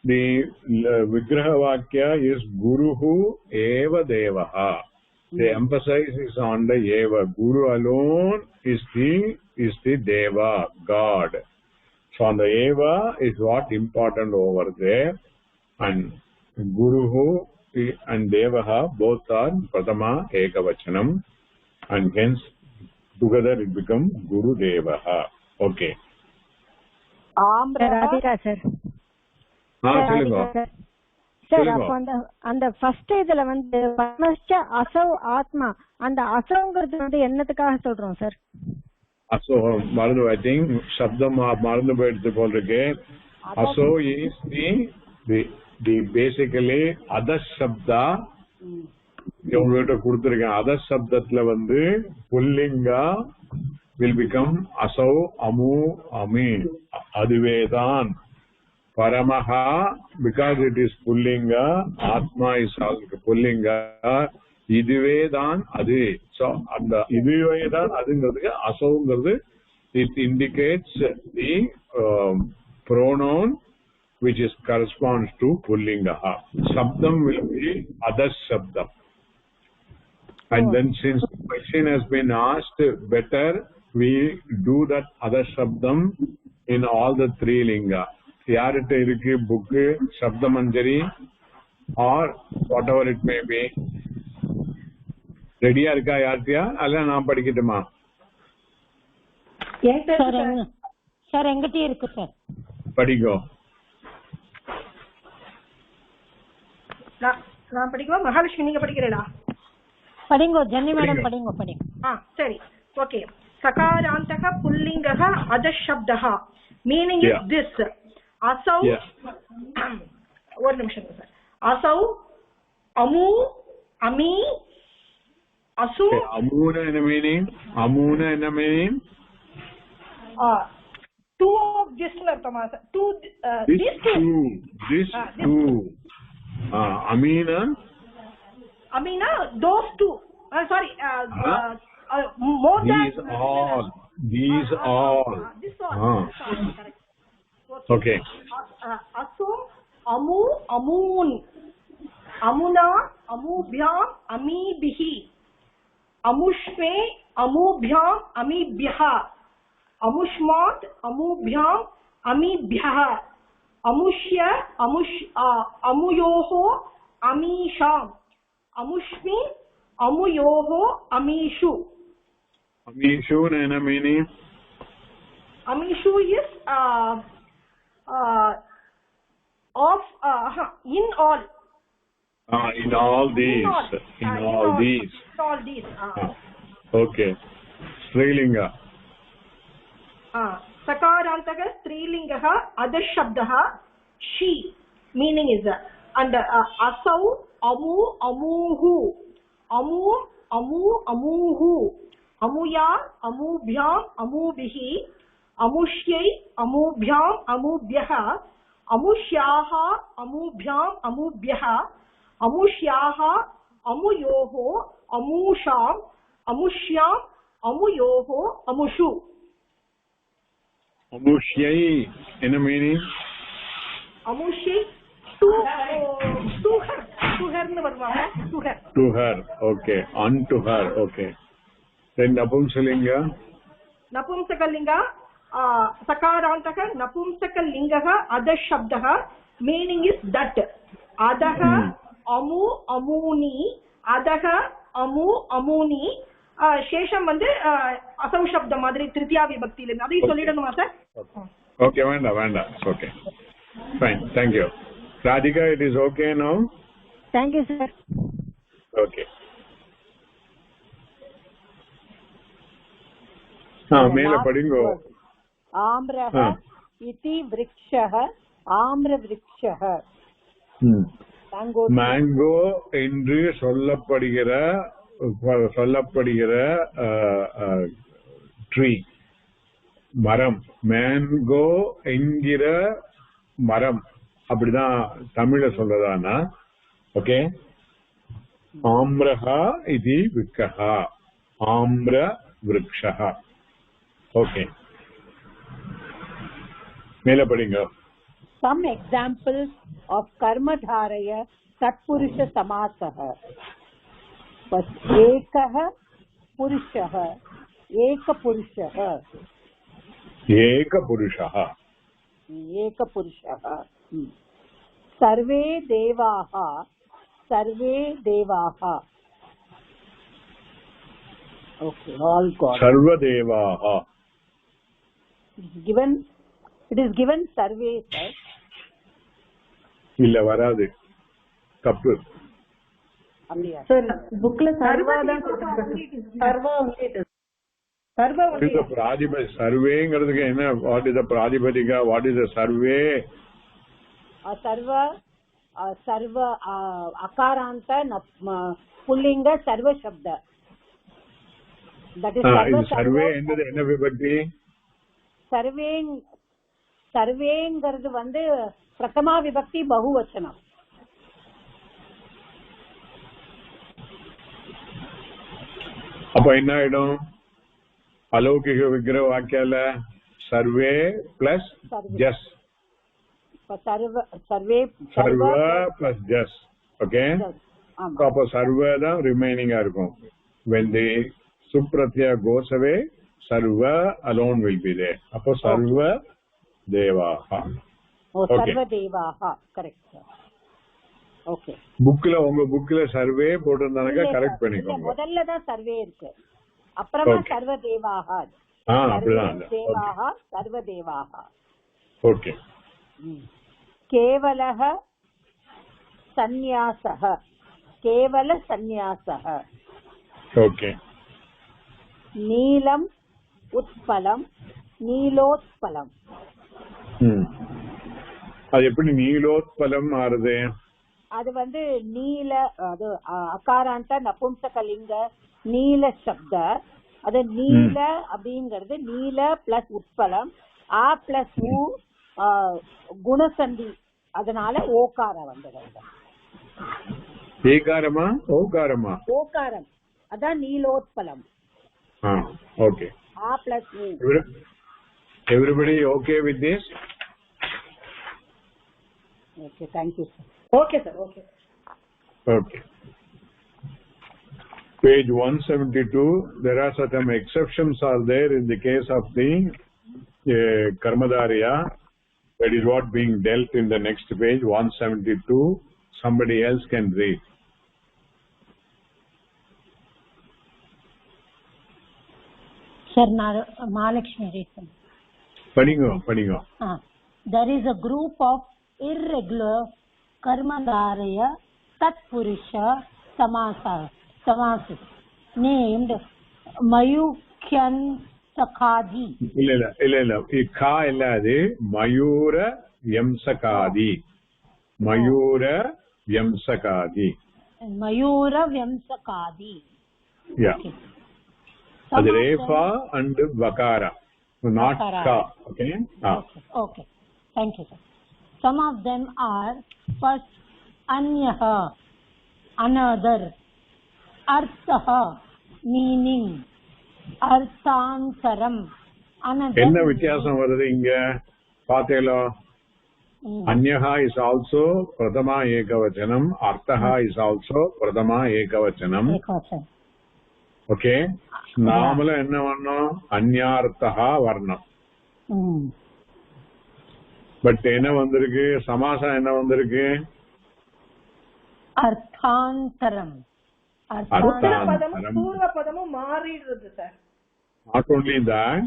Speaker 2: the Vigraha Vakya is Guruhu eva devaha. The emphasis is on the eva. Guru alone is the deva, God. So on the eva is what important over there. And Guruhu and devaha both are Pratama Ekavachanam. And hence together it becomes Guru devaha. Okay.
Speaker 4: Radhika sir. Sir அப்போ அந்த first இதுல வந்து பரமஸ்ச அசௌ ஆத்மா, அந்த அசௌங்கிறது என்னத்துக்காக சொல்றோம் sir?
Speaker 2: அசோ மறந்து, ஐ திங்க் சப்தம் மறந்து போயிடுது போல் இருக்கு. அசோ இஸ் தி பேசிக்கலி அதர் சப்தா உங்ககிட்ட கொடுத்திருக்கேன். அதர் சப்தத்துல வந்து புல்லிங்கா will become asau, amu, ami. Aduvedan. Paramaha, because it is Pullinga, Atma is also Pullinga, Iduvedan, Adi. So, the Iduvedan, Adingadha, Asau, it indicates the pronoun which corresponds to Pullinga. Sabdam will be Adas Sabdam. And then since the question has been asked, better we do that other Sabdam in all the three Linga. Yarite irukku book, Sabdamanjari or whatever it may be. Ready irukka yartiya? Alla na padikituma?
Speaker 5: Yes sir. Sir engati irukku sir.
Speaker 2: Padigo.
Speaker 1: Na padikva Mahalakshmi neenga padikirela?
Speaker 5: Padingo Janni madam padingo.
Speaker 1: Sari. Okay. Sakarantaka Pullingaha Adashabdaha. Meaning is this. Asau, one nimisham sir. Asau, Amu, Ami, Asu.
Speaker 2: Amuna in a meaning.
Speaker 1: Two of this Tamasa. These two. Amina, those two. Sorry. More than
Speaker 2: These all.
Speaker 1: This all. Correct.
Speaker 2: Okay.
Speaker 1: Asum, Amu, Amun, Amuna, Amubhyam, Amibihi, Amushme, Amubhyam, Amibhyaha, Amushmat, Amubhyam, Amibhyaha, Amushya, Amuyoho, Amisham, Amushmi, Amuyoho, Amishu.
Speaker 2: Amishu and a meaning?
Speaker 1: Amishu is of in all.
Speaker 2: In all these. Okay. Strilinga.
Speaker 1: Sakarantaka Strilingaha Adashabdaha she. Meaning is and Asau Amu Amuhu Amu Amuhu Amuya Amubhyam Amubihi Amushyai Amubhyam Amubhyaha Amushyaha Amubhyam Amubhyaha Amushyaha Amuyoho amūṣām, amuṣyām, amūyoho, amuṣu.
Speaker 2: Amuṣyai என்ன meaning?
Speaker 1: அமுஷி to her னு வருவாங்க. to her.
Speaker 2: Okay, unto her. Okay. Then napumsalinga.
Speaker 1: Napumsakalinga sakarantaka napumsakalinga adha shabdah, meaning is that. Adaha amu amuni, adaha amu amuni. சேஷம் வந்து அசௌ சப்த மாதிரி திருத்தியா விபக்தியில இருந்து அதையும் சொல்லிடணுமா சார்?
Speaker 2: ஓகே, வேண்டாம். Okay, fine, thank you. Radhika, it is okay now?
Speaker 4: Thank you sir.
Speaker 2: Okay. மேல படிங்கோ.
Speaker 5: ஆம்ரஹ இதி விருக்ஷஹ ஆம்ர விருக்ஷஹ.
Speaker 2: மேங்கோ என்று சொல்லப்படுகிற ட்ரீ, மரம். மேங்கோ என்கிற மரம், அப்படிதான் தமிழ்ல சொல்றதானா? ஓகே. ஆம்ரஹா இது விக்கஹா, ஆம்ர விருக்ஷஹா. ஓகே, மேல படிங்க.
Speaker 5: Some examples of karmadharaya tatpurusha samasah. First, ekah purushah, eka purushah.
Speaker 2: eka purushah.
Speaker 5: eka purushah. Sarve devaha, sarve devaha. Okay, all God.
Speaker 2: Sarva devaha.
Speaker 5: It is given sarve, sir.
Speaker 2: இல்ல, வராது, தப்பு.
Speaker 5: அப்படியா
Speaker 3: sir? புக்ல சர்வா தான் சர்வா
Speaker 2: சர்வேங்கிறதுக்கு என்ன? வாட் இஸ் த பிராதிபதிகா? வாட் இஸ் த சர்வே?
Speaker 5: सर्व अकारांत पुल्लिंग सर्व शब्द. That is
Speaker 2: सर्वे என்னது? என்ன விபக்தி?
Speaker 5: सर्वेங்கிறது வந்து பிரதமா விபக்தி பகுவச்சனம்.
Speaker 2: அப்ப என்ன ஆயிடும்? अलौकिक विग्रह वाक्याला सर्वे प्लस जस, सर्व प्लस जस. ओके, அப்ப सर्व தான் ரிமைனிங்கா இருக்கும். when the supratyaya goes away, sarva alone will be there. அப்ப sarva devaha.
Speaker 5: sarva devaha, correct. Okay,
Speaker 2: உங்க புக்ல சர்வே போட்டிருந்தாங்க, கரெக்ட் பண்ணிக்கோங்க.
Speaker 5: முதல்ல தான் சர்வே இருக்கு, அப்புறமா சர்வ தேவாஹா.
Speaker 2: அப்படிதான்
Speaker 5: தேவாஹா சர்வ தேவாஹா.
Speaker 2: ஓகே.
Speaker 5: கேவலஹ சந்நியாசஹ, கேவல சந்நியாசஹ.
Speaker 2: ஓகே.
Speaker 5: நீலம் உத்பலம், நீலோத்பலம்.
Speaker 2: அது எப்படி நீலோத்பலம் ஆறுது?
Speaker 5: அது வந்து நீல, அது அகாராந்த நபும்சகலிங்க நீல சப்த. அது நீல அப்படிங்கிறது நீல பிளஸ் உட்பலம், ஆ பிளஸ் ஊ குணசந்தி, அதனால ஓகார வந்தது.
Speaker 2: ஏகாரமா ஓகாரமா?
Speaker 5: ஓகாரம், அதான் நீலோத்பலம்.
Speaker 2: ஓகே.
Speaker 5: ஆ பிளஸ் ஊ.
Speaker 2: Everybody okay with this?
Speaker 5: Okay, thank you sir.
Speaker 1: Okay sir, okay.
Speaker 2: Okay. Page 172, there are certain exceptions are there in the case of the Karmadharya. That is what being dealt in the next page, 172. Somebody else can read.
Speaker 5: Sir, Mahalakshmi read.
Speaker 2: Padingo.
Speaker 5: There is a group of irregular Karmadharya Tatpurusha Samasis named Mayukyan Sakadi.
Speaker 2: இல்ல கா இல்ல, அது மயூர யம்சகாதி. மயூர யம்சகாதி.
Speaker 5: மயூர யம்சகாதி.
Speaker 2: Yeah. அது ரேஃபா and vakara, not ka. Okay.
Speaker 5: Okay. Thank you, sir. Some of them are first anyah, another, artha meaning, arthantaram another.
Speaker 2: என்ன வித்தியாசம் வருது இங்க பாத்தீங்களா? Anyaha is also Pradama Ekavachanam, Arthaha is also Pradama Ekavachanam. Okay? Namala enna varnam? Anyarthaha varnam. But enna vandirukku? Samasa enna vandirukku?
Speaker 5: Arthantaram.
Speaker 1: Arthantaram. Purva padamum maaridudhu sir.
Speaker 2: Not only that,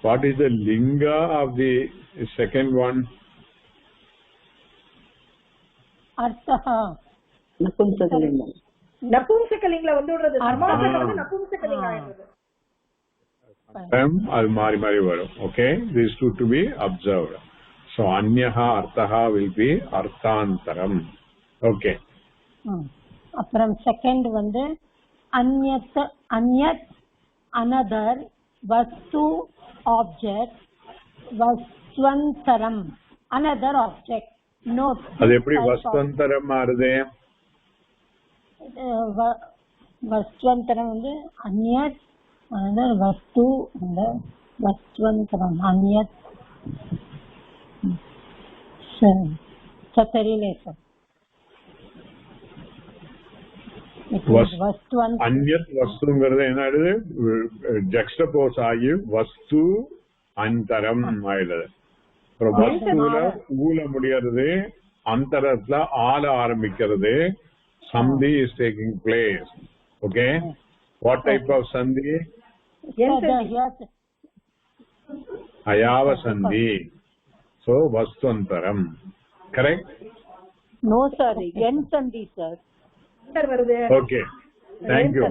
Speaker 2: what is the linga of the second one?
Speaker 5: Arthaha.
Speaker 1: Napumsakalinga. Napumsakalinga vandudradhu. Samasaka vandu napumsakalinga aayirudhu.
Speaker 2: Al mari varum. Okay? These two to be observed. So anyaha arthaha will be arthantaram. Okay.
Speaker 5: Apram second vandu anyat another vastu object vaswantaram another object. Note.
Speaker 2: அது எப்படி வஸ்துவந்தரம் ஆறுது?
Speaker 5: வஸ்துவந்தரம் வந்து அந்நியத் another vastu and vaswantaram anyat சத்தரிலேசம்.
Speaker 2: அந்யத் வஸ்துங்கிறது என்ன ஆயிடுது? Juxtapose ஆகி வஸ்து அந்தரம் ஆயிடுது. அப்புறம் வஸ்துல ஊல முடியாது, அந்தரத்துல ஆள ஆரம்பிக்கிறது. சந்தி is taking place. Okay, what type of சந்தி? அயாவ சந்தி. So வஸ்துவந்தரம். Correct?
Speaker 3: No sir, N sandhi sir.
Speaker 1: Sir varudhe.
Speaker 2: Okay. Thank you.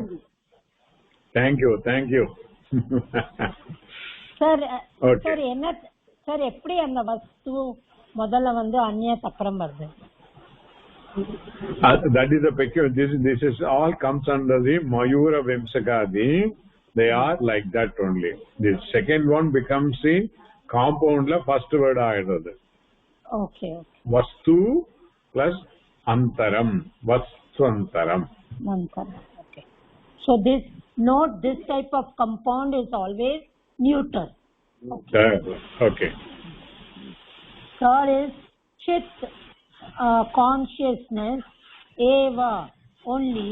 Speaker 5: Sir, sir என்ன சார் எப்படி அந்த வஸ்து முதல்ல வந்து அந்நியத் அப்புறம் வருது?
Speaker 2: That is the peculiar. This is all comes under the Mayura Vimsakadi. They are like that only. The second one becomes the compound la first word ஆயிடுது.
Speaker 5: Okay.
Speaker 2: Vastu plus antaram. Vastvantaram.
Speaker 5: Okay. So this type of compound is always neuter.
Speaker 2: Okay.
Speaker 5: Third is chit, consciousness, eva, only.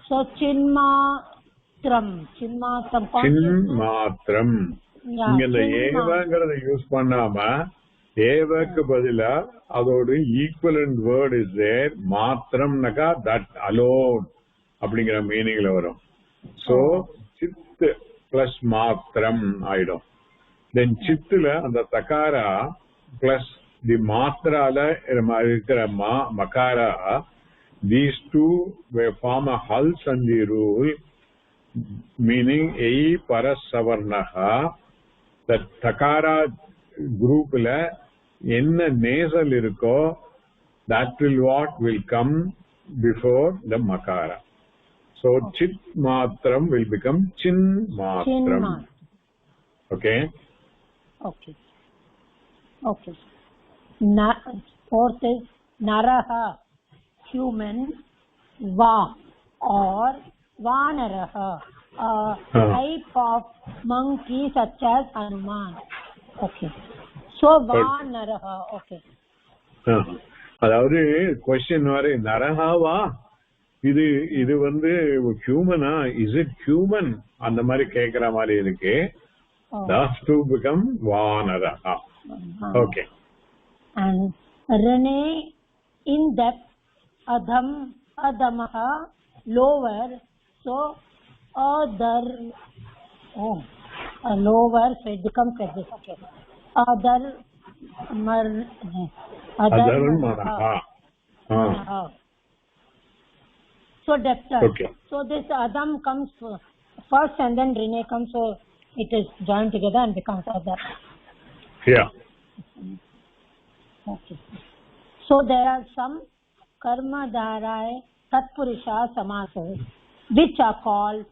Speaker 5: So chinmatram.
Speaker 2: இங்க இந்த ஏவங்கிறத use பண்ணாம ஏவக்கு பதிலா அதோட equivalent word is there. மாத்திரம்னாக்கா that alone அப்படிங்கிற மீனிங்ல வரும். சோ சித் பிளஸ் மாத்திரம் ஆயிடும். தென் சித்துல அந்த தகாரா பிளஸ் தி மாத்திரால இருக்கிற மகாரா, these two will form a hal sandhi rule, meaning ei parasavarnaha. The takara group la enna nasal irukko, that will come before the makara. So chit matram will become chin matram. Okay.
Speaker 5: Fourth is naraha, human, va or vanaraha, a type of monkey such as Hanuman. Okay. So vanaraha. Okay.
Speaker 2: அதாவது question வரை நரஹாவா இது வந்து ஹியூமனா, is it human அந்த மாதிரி கேக்குற மாதிரி இருக்கு. Thus to become vanaraha. Okay.
Speaker 5: And Rene, in depth, adham, adamaha, lower. So lower, so it becomes like this. Okay. Adharmanaha. So depth.
Speaker 2: Okay.
Speaker 5: So this adam comes first and then Rene comes, so it is joined together and becomes adhar.
Speaker 2: Yeah.
Speaker 5: Okay. So there are some karma dharai tatpurusha samasas which are called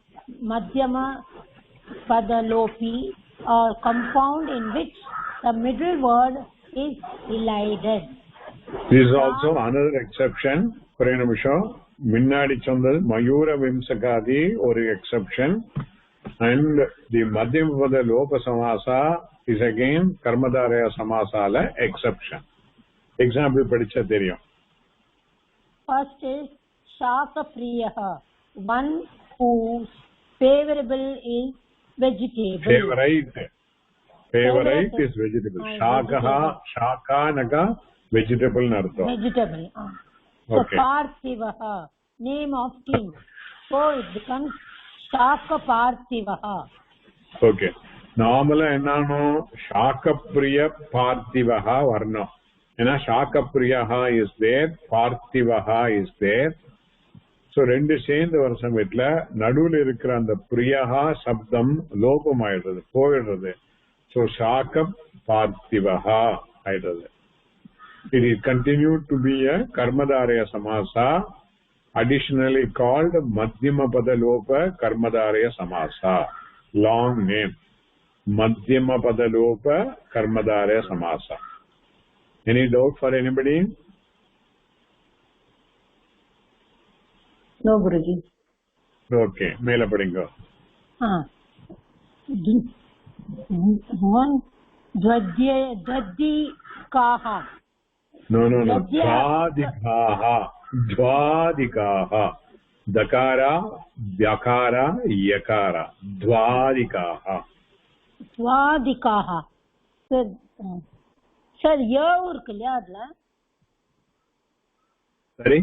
Speaker 5: madhyama padalopi, or compound in which the middle word is elided.
Speaker 2: This is also another exception. முன்னாடி சொன்னது மயூர விம்சகாதி ஒரு exception, and the madhyamapada lopa samasa is again karmadaraya samasala exception. Example படிச்சா தெரியும்.
Speaker 5: First is shaka priyaha, one whose favorable is vegetable. Favorite is vegetable. Shaka naga vegetable nartho. Vegetable. So okay. Parthivaha, name of king. So it becomes Shaka Parthivaha.
Speaker 2: Okay. Normally ennaano Shaka Priya Parthivaha varno. Ena Shaka Priyaha is there, Parthivaha is there. So rendu சேர்ந்து வர சமயத்துல நடுவுல இருக்கிற அந்த பிரியாஹா சப்தம் லோபம் ஆயிடுறது, போயிடுறது. So Shaka Parthivaha ஆயிடுறது. It is continued to be a Karmadaraya Samasa, additionally called Madhyamapada Lopa Karmadaraya Samasa. Long name. Madhyamapada Lopa Karmadaraya Samasa. Any doubt for anybody?
Speaker 5: No, Guruji.
Speaker 2: Okay. Mela padingo.
Speaker 5: One Dwaddi Kaha.
Speaker 2: No. Dwadikaha. Dakara, Vyakara, Yakara. Dwadikaha.
Speaker 5: Sir, ya irukku இல்லையா அதுல?
Speaker 2: Sorry?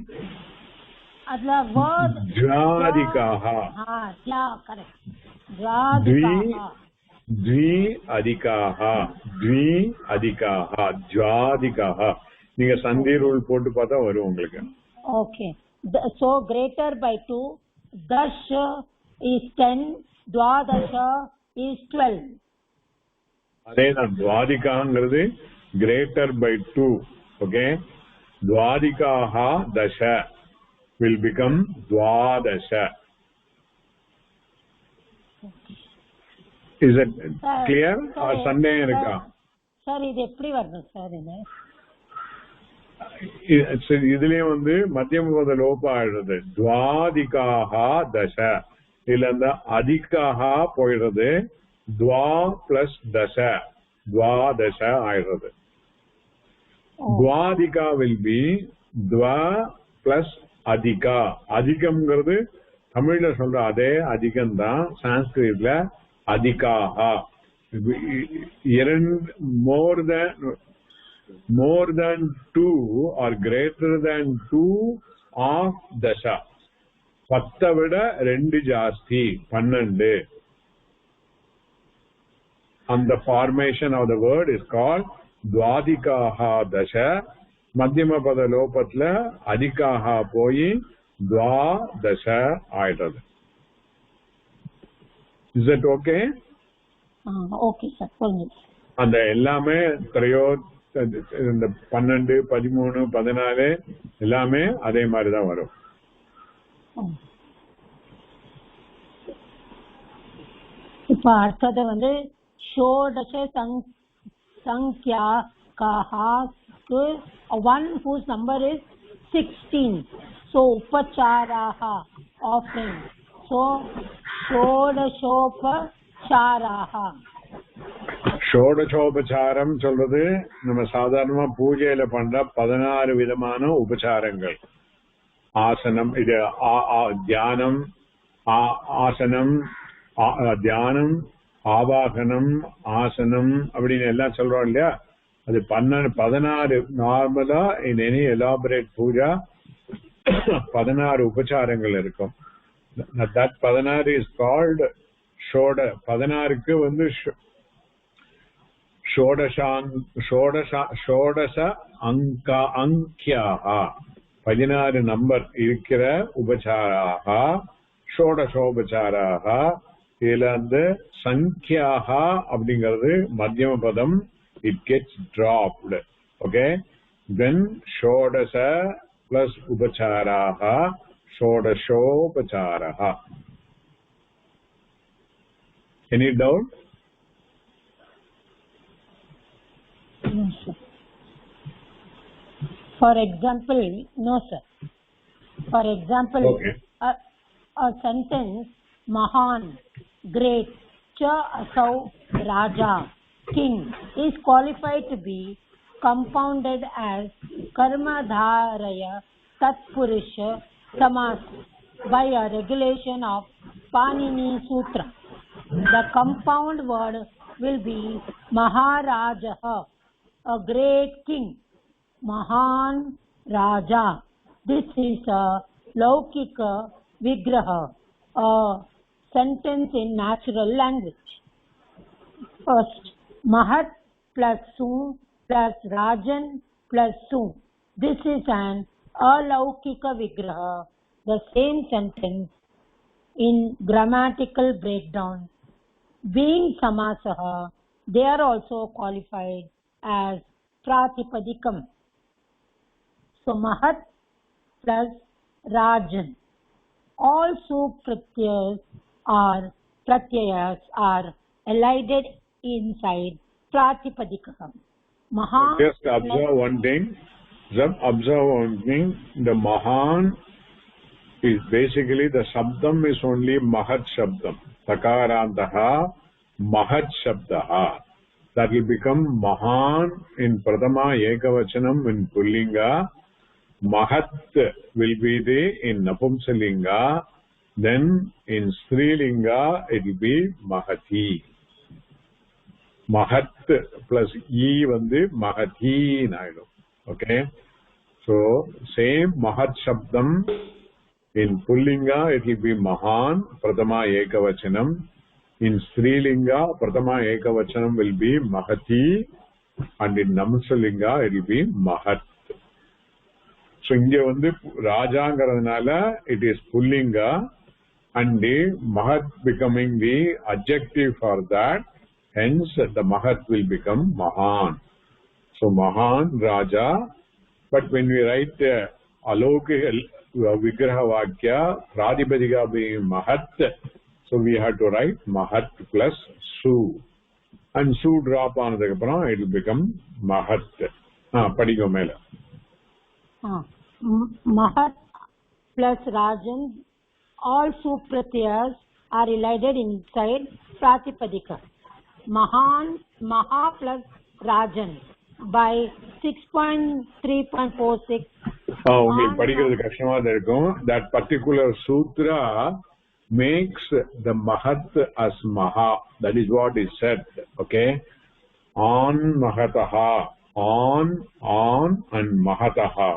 Speaker 5: அதுல word
Speaker 2: Dwadikaha.
Speaker 5: correct. Dwadikaha.
Speaker 2: Dvi adikaha. Dwadikaha. நீங்க சந்தி rule போட்டு பார்த்தா வரும் உங்களுக்கு.
Speaker 5: Okay. So greater by 2, dash is 10, dwadasha is 12.
Speaker 2: அதேதான் துவாதிகாங்கிறது greater by 2. Okay. Dwadikaha dasha will become dwadasha. Is it clear or சந்தேகம் இருக்கா?
Speaker 5: சார் இது எப்படி வருது சார் இது?
Speaker 2: இதுலயும் வந்து மத்தியமபத லோபம் ஆயிடுறது. துவாதிகாஹா தச, இதுல அந்த அதிகாஹா போயிடுறது. துவா பிளஸ் தச, துவாதச ஆயிடுறது. துவாதிகா வில் பி துவா பிளஸ் அதிகா. அதிகம்ங்கிறது தமிழ்ல சொல்ற அதே அதிகம் தான் சான்ஸ்கிரிட்ல அதிகாஹா. more than 2 or greater than 2 of dasha. 10 விட 2 ஜாஸ்தி 12. And the formation of the word is called dwadikaha dasha. madhyamapada lopatla adikaha போய் dwadasha ஆயிடுது. Is that okay?
Speaker 5: Okay sir, சொல்லுங்க.
Speaker 2: அந்த எல்லாமே இந்த 12, 13, 14 எல்லாமே அதே மாதிரிதான் வரும்.
Speaker 5: இப்ப அடுத்தது வந்து ஷோடச சங்க்யா காஹாக்கு one whose number is 16. So upacharaha offering. So ஷோடசோபசாராஹா.
Speaker 2: ஷோடசோபசாரம் சொல்றது நம்ம சாதாரணமா பூஜையில பண்ற 16 விதமான உபசாரங்கள். ஆசனம், இது தியானம், ஆசனம், தியானம், ஆவாகனம், ஆசனம் அப்படின்னு எல்லாம் சொல்றோம் இல்லையா? அது 16 நார்மலா இன் எனி எலாபரேட் பூஜா 16 உபசாரங்கள் இருக்கும். That 16 is called ஷோட. 16க்கு வந்து ஷோடச அங்கியாக 16 நம்பர் இருக்கிற உபசாராக ஷோடசோபசாராக. இதுல வந்து சங்கியாக அப்படிங்கிறது மத்தியம பதம், it gets dropped. Okay. Then ஷோடச பிளஸ் உபசாராக ஷோடசோபசாராக. Any doubt?
Speaker 5: No, sir. For example, no, sir. For example,
Speaker 2: Okay.
Speaker 5: a sentence, Mahan, great, Cha Asau, Raja, king, is qualified to be compounded as Karmadharaya Tatpurusha Samas by a regulation of Panini Sutra. The compound word will be Maharajaha, a great king. Mahan Raja. This is a Laukika Vigraha, a sentence in natural language. First, Mahat plus Su plus Rajan plus Su. This is an Alaukika Vigraha, the same sentence in grammatical breakdown. Being Samasaha, they are also qualified as Pratipadikam. So Mahat plus Rajan. All Supratyayas are elided inside Pratipadikam.
Speaker 2: Just observe one thing. The Mahan is basically the Shabdam is only Mahat Shabdam. Takarantaha Mahat Shabdaha. That will become Mahan in Pradama Ekavachanam in Pullinga. Mahat will be there in Napumsalinga. Then in Strilinga it will be Mahati. Mahat plus E vandu Mahati naidum. Okay. So same Mahat Shabdam in Pullinga it will be Mahan Pradama Ekavachanam. In Strilinga Pradama Ekavachanam will be Mahati and in Namsalinga it will be Mahat. So inge vandu Rajangaradanaala it is Pullinga and the Mahat becoming the adjective for that. Hence the Mahat will become Mahan. So Mahan Raja. But when we write Alokika Vigraha Vakya, Pradipadika being Mahat, so we have to write Mahat plus Su. And Su drop on the kapra, it will become Mahat. Padigo mela.
Speaker 5: Mahat plus Rajan, all Supratyayas are elided inside Pratipadika. Mahan, Maha plus Rajan by 6.3.46.
Speaker 2: உங்களுக்கு படிக்கிறது கஷ்டமா தான் இருக்கும். That particular sutra makes the Mahat as Maha. That is what is said. Okay. On Mahataha. On and Mahataha.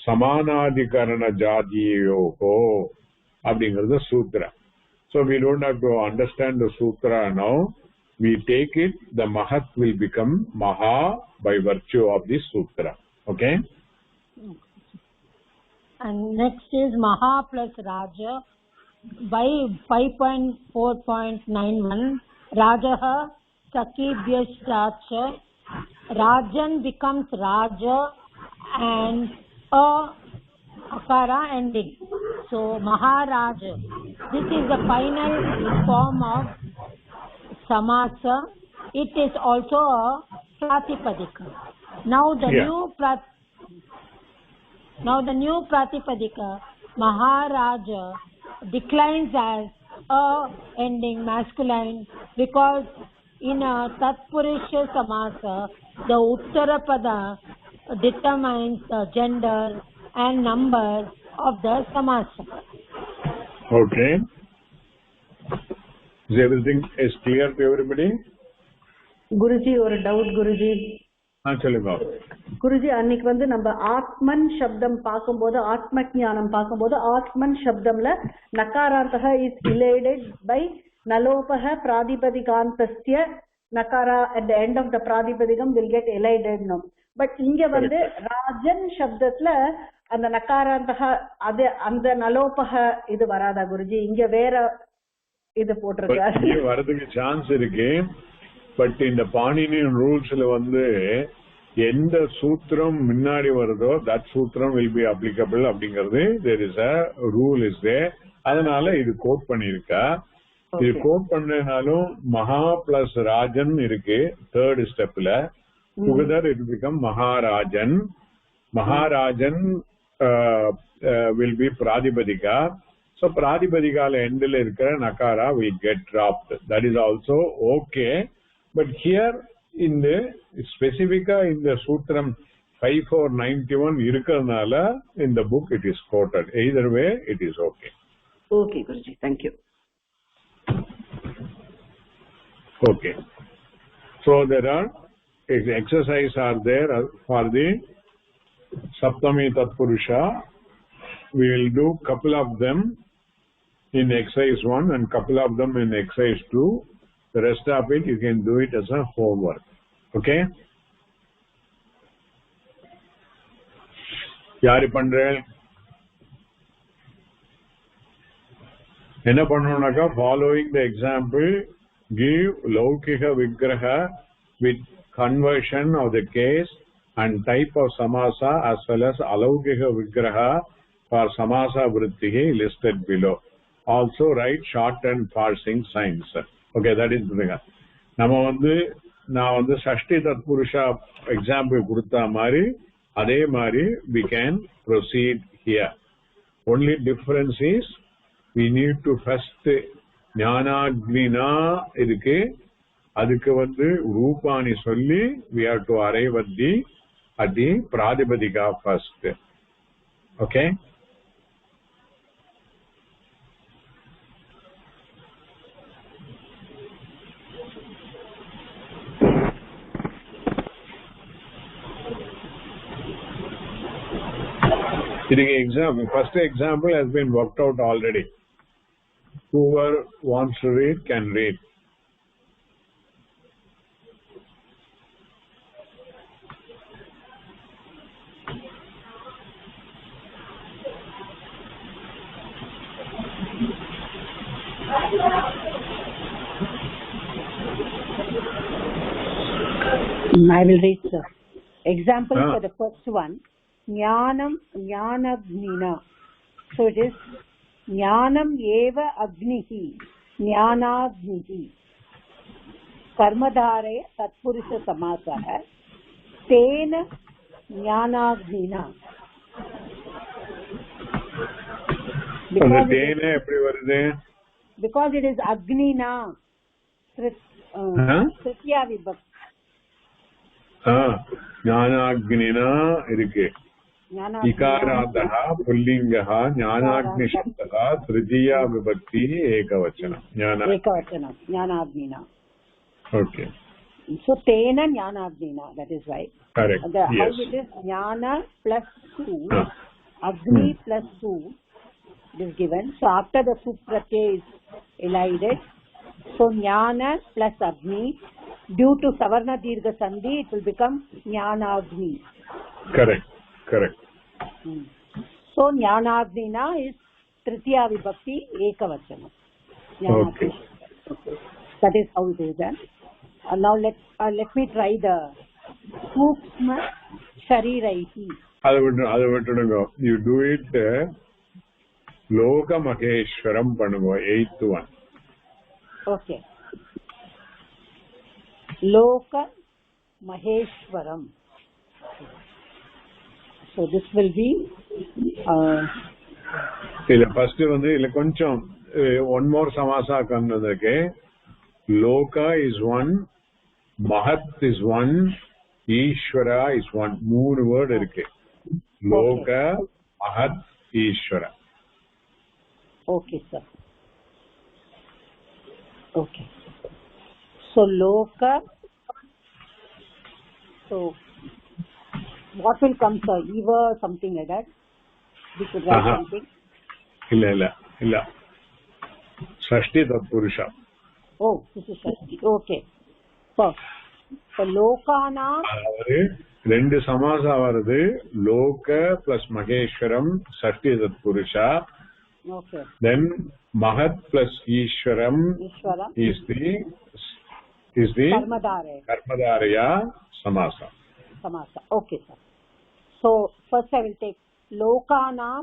Speaker 2: Samanadikarana Jadiyoho. அப்படிங்கிறது sutra. So we don't have to understand the sutra now. We take it, the Mahat will become Maha by virtue of this sutra. Okay?
Speaker 5: And next is Maha plus Raja by 5.4.91. Rajaha Sakibhyascha. Rajan becomes Raja and a Akara ending. So Maharaja. This is the final form of Samasa. It is also a Pratipadika. Now the new Pratipadika, Maharaja, declines as a ending masculine because in a Tatpurusha Samasa, the Uttarapada determines the gender and number of the Samasa.
Speaker 2: Okay. Is everything is clear to everybody?
Speaker 3: Guruji ஒரு doubt Guruji.
Speaker 2: சொல்லுங்க
Speaker 3: குருஜி. அன்னைக்கு வந்து நம்ம ஆத்மன் சப்தம் பார்க்கும்போது, ஆத்ம ஞானம் பார்க்கும்போது, ஆத்மன் சப்தம்ல நகாராந்தக இஸ் இலேடட் பை நலோபக பிராதிபதிகாந்தஸ்ய நகாரா at the end of the பிராதிபதிகம் will get elided no. But இங்க வந்து ராஜன் சப்தத்துல அந்த நகாராந்தக அது அந்த நலோபக இது வராதா குருஜி? இங்க வேற இது போட்டிருக்காரு.
Speaker 2: வரதுக்கு சான்ஸ் இருக்கு. பட் இந்த பாணினியன் ரூல்ஸ்ல வந்து எந்த சூத்திரம் முன்னாடி வருதோ தட் சூத்திரம் வில் பி அப்ளிகபிள் அப்படிங்கிறது there is a rule is there. அதனால இது கோட் பண்ணிருக்கா. இது கோட் பண்ணனாலும் மகா பிளஸ் ராஜன் இருக்கு தேர்ட் ஸ்டெப்ல. டுகெதர் இட் பிகம் மகாராஜன். மகாராஜன் will be Pradipadika. So Pradipadika end la irukra nakara will get dropped. That is also okay. But here in the specifica in the Sutram 5491 irukkarnala in the book it is quoted. Either way it is okay.
Speaker 6: Okay, Guruji. Thank you.
Speaker 2: Okay. So there are exercises are there for the Saptami Tatpurusha. We will do couple of them in exercise 1 and couple of them in exercise 2. The rest of it you can do it as a homework. Okay? Yari Pandrel. Enna pannunaka following the example, give Laukika Vigraha with conversion of the case and type of samasa as well as Alaukika Vigraha for samasa vritti listed below. Also write short and parsing signs. Okay, that is the thing. Nama vandu Shashti Tatpurusha example kudutha mari adhe mari we can proceed here. Only difference is we need to first ஞானாக்னினா இருக்கு, அதுக்கு ரூபானி சொல்லி we have to arrive at the Pradipadika first. Okay? First example has been worked out already. Whoever wants to read can read.
Speaker 5: I will read, sir. Example for the first one. Jnanam jnanagnina. So it is Jnanam eva agnihi. Jnanagnihi. Karmadhare tatpurusha samasah. Tena jnanagnina. Because it is agnina. Tritiya vibhakti.
Speaker 2: ஞானாக்னினா இருக்கு. இகாராந்தஹ புல்லிங்கஹ ஞானாக்னிஷப்தஹ திருதியா விபக்தி ஏகவச்சனம்.
Speaker 5: ஏகவச்சனம் ஞானாக்னினா.
Speaker 2: Okay.
Speaker 5: So tena ஞானாக்னினா, that is right.
Speaker 2: Correct.
Speaker 5: How
Speaker 2: yes.
Speaker 5: it is ஞான plus 2 agni plus 2 it is given. So after the sup pratyay is elided, so ஞான plus agni, due to savarna dirgha sandhi it will become jnanagni.
Speaker 2: Correct.
Speaker 5: So jnanagnina is tritiya vibhakti ekavachanam.
Speaker 2: Okay.
Speaker 5: That is how it is done. Now let me try the sukshma shariraihi.
Speaker 2: adu vittudugo. You do it Loka Maheshwaram பண்ணுங்க 8th one.
Speaker 5: Okay. Loka Maheshwaram. So this will be
Speaker 2: first illa koncham one more samasa kannadake. Loka is one, Mahat is one, Ishvara is one. Moonu word irukke. Loka, Mahat, Ishvara.
Speaker 5: Okay, sir. Okay. So Loka. So what will come, sir? Eva, something like that. We could write something.
Speaker 2: Illa. Shashti Tatpurusha.
Speaker 5: Oh, this is Shashti. Okay. So Lokana.
Speaker 2: ரெண்டு சமாசா வருது. லோக plus Maheshwaram, Shashti Tatpurusha.
Speaker 5: Okay.
Speaker 2: Then Mahat plus Ishwaram is the Karmadaraya samasa.
Speaker 5: Okay, sir. So first I will take Lokanam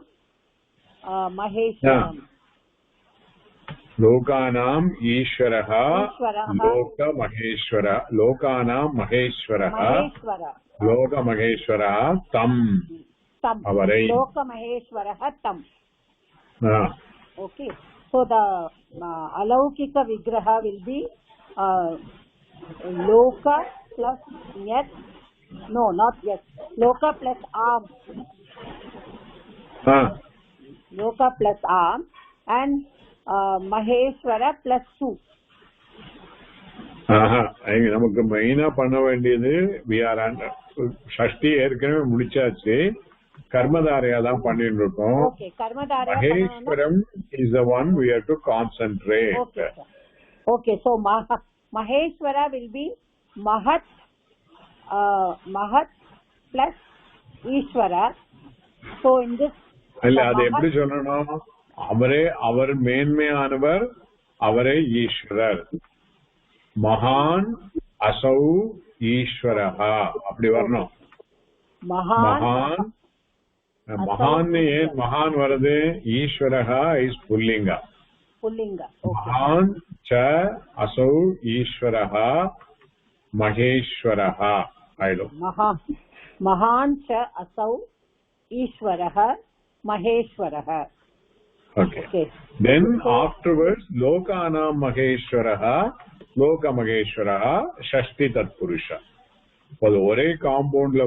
Speaker 5: Maheshwaram.
Speaker 2: Lokanam Ishwaraha Loka Maheshwara. Lokanam Maheshwaraha Loka Maheshwara Tam
Speaker 5: tam.
Speaker 2: avarai
Speaker 5: Loka Maheshwarah tam. Okay. So the alaukika vigraha will be loka plus yet. No, not yet. Loka plus arm. Loka plus arm and Maheshwara plus 2.
Speaker 2: நமக்கு மெயினா பண்ண வேண்டியது ஷஷ்டி ஏற்கனவே முடிச்சாச்சு, கர்மதாரையா தான் பண்ணிட்டு இருக்கோம். மகேஸ்வரம் is the one we have to concentrate.
Speaker 5: Okay, so Maheshwara will be Mahat plus Ishvara. So in this
Speaker 2: இல்ல அது எப்படி சொல்லணும், அவர் மேன்மையானவர், அவரே ஈஸ்வரர். மகான் அசௌ ஈஸ்வரஹா அப்படி வரணும். மகான் ஏன் மகான் வருது, ஈஸ்வரஹா இஸ் புல்லிங்கா. மகான் ச அசௌ ஈஸ்வரஹா மகேஸ்வரஹா ஆயிடும்.
Speaker 5: மகான் ச அசௌ ஈஸ்வரஹா மகேஸ்வரஹா.
Speaker 2: Okay. Then afterwards Lokanam Maheshwaraha, Loka Maheshwaraha, Shashti Tatpurusha. For the ஒரே காம்பவுண்ட்ல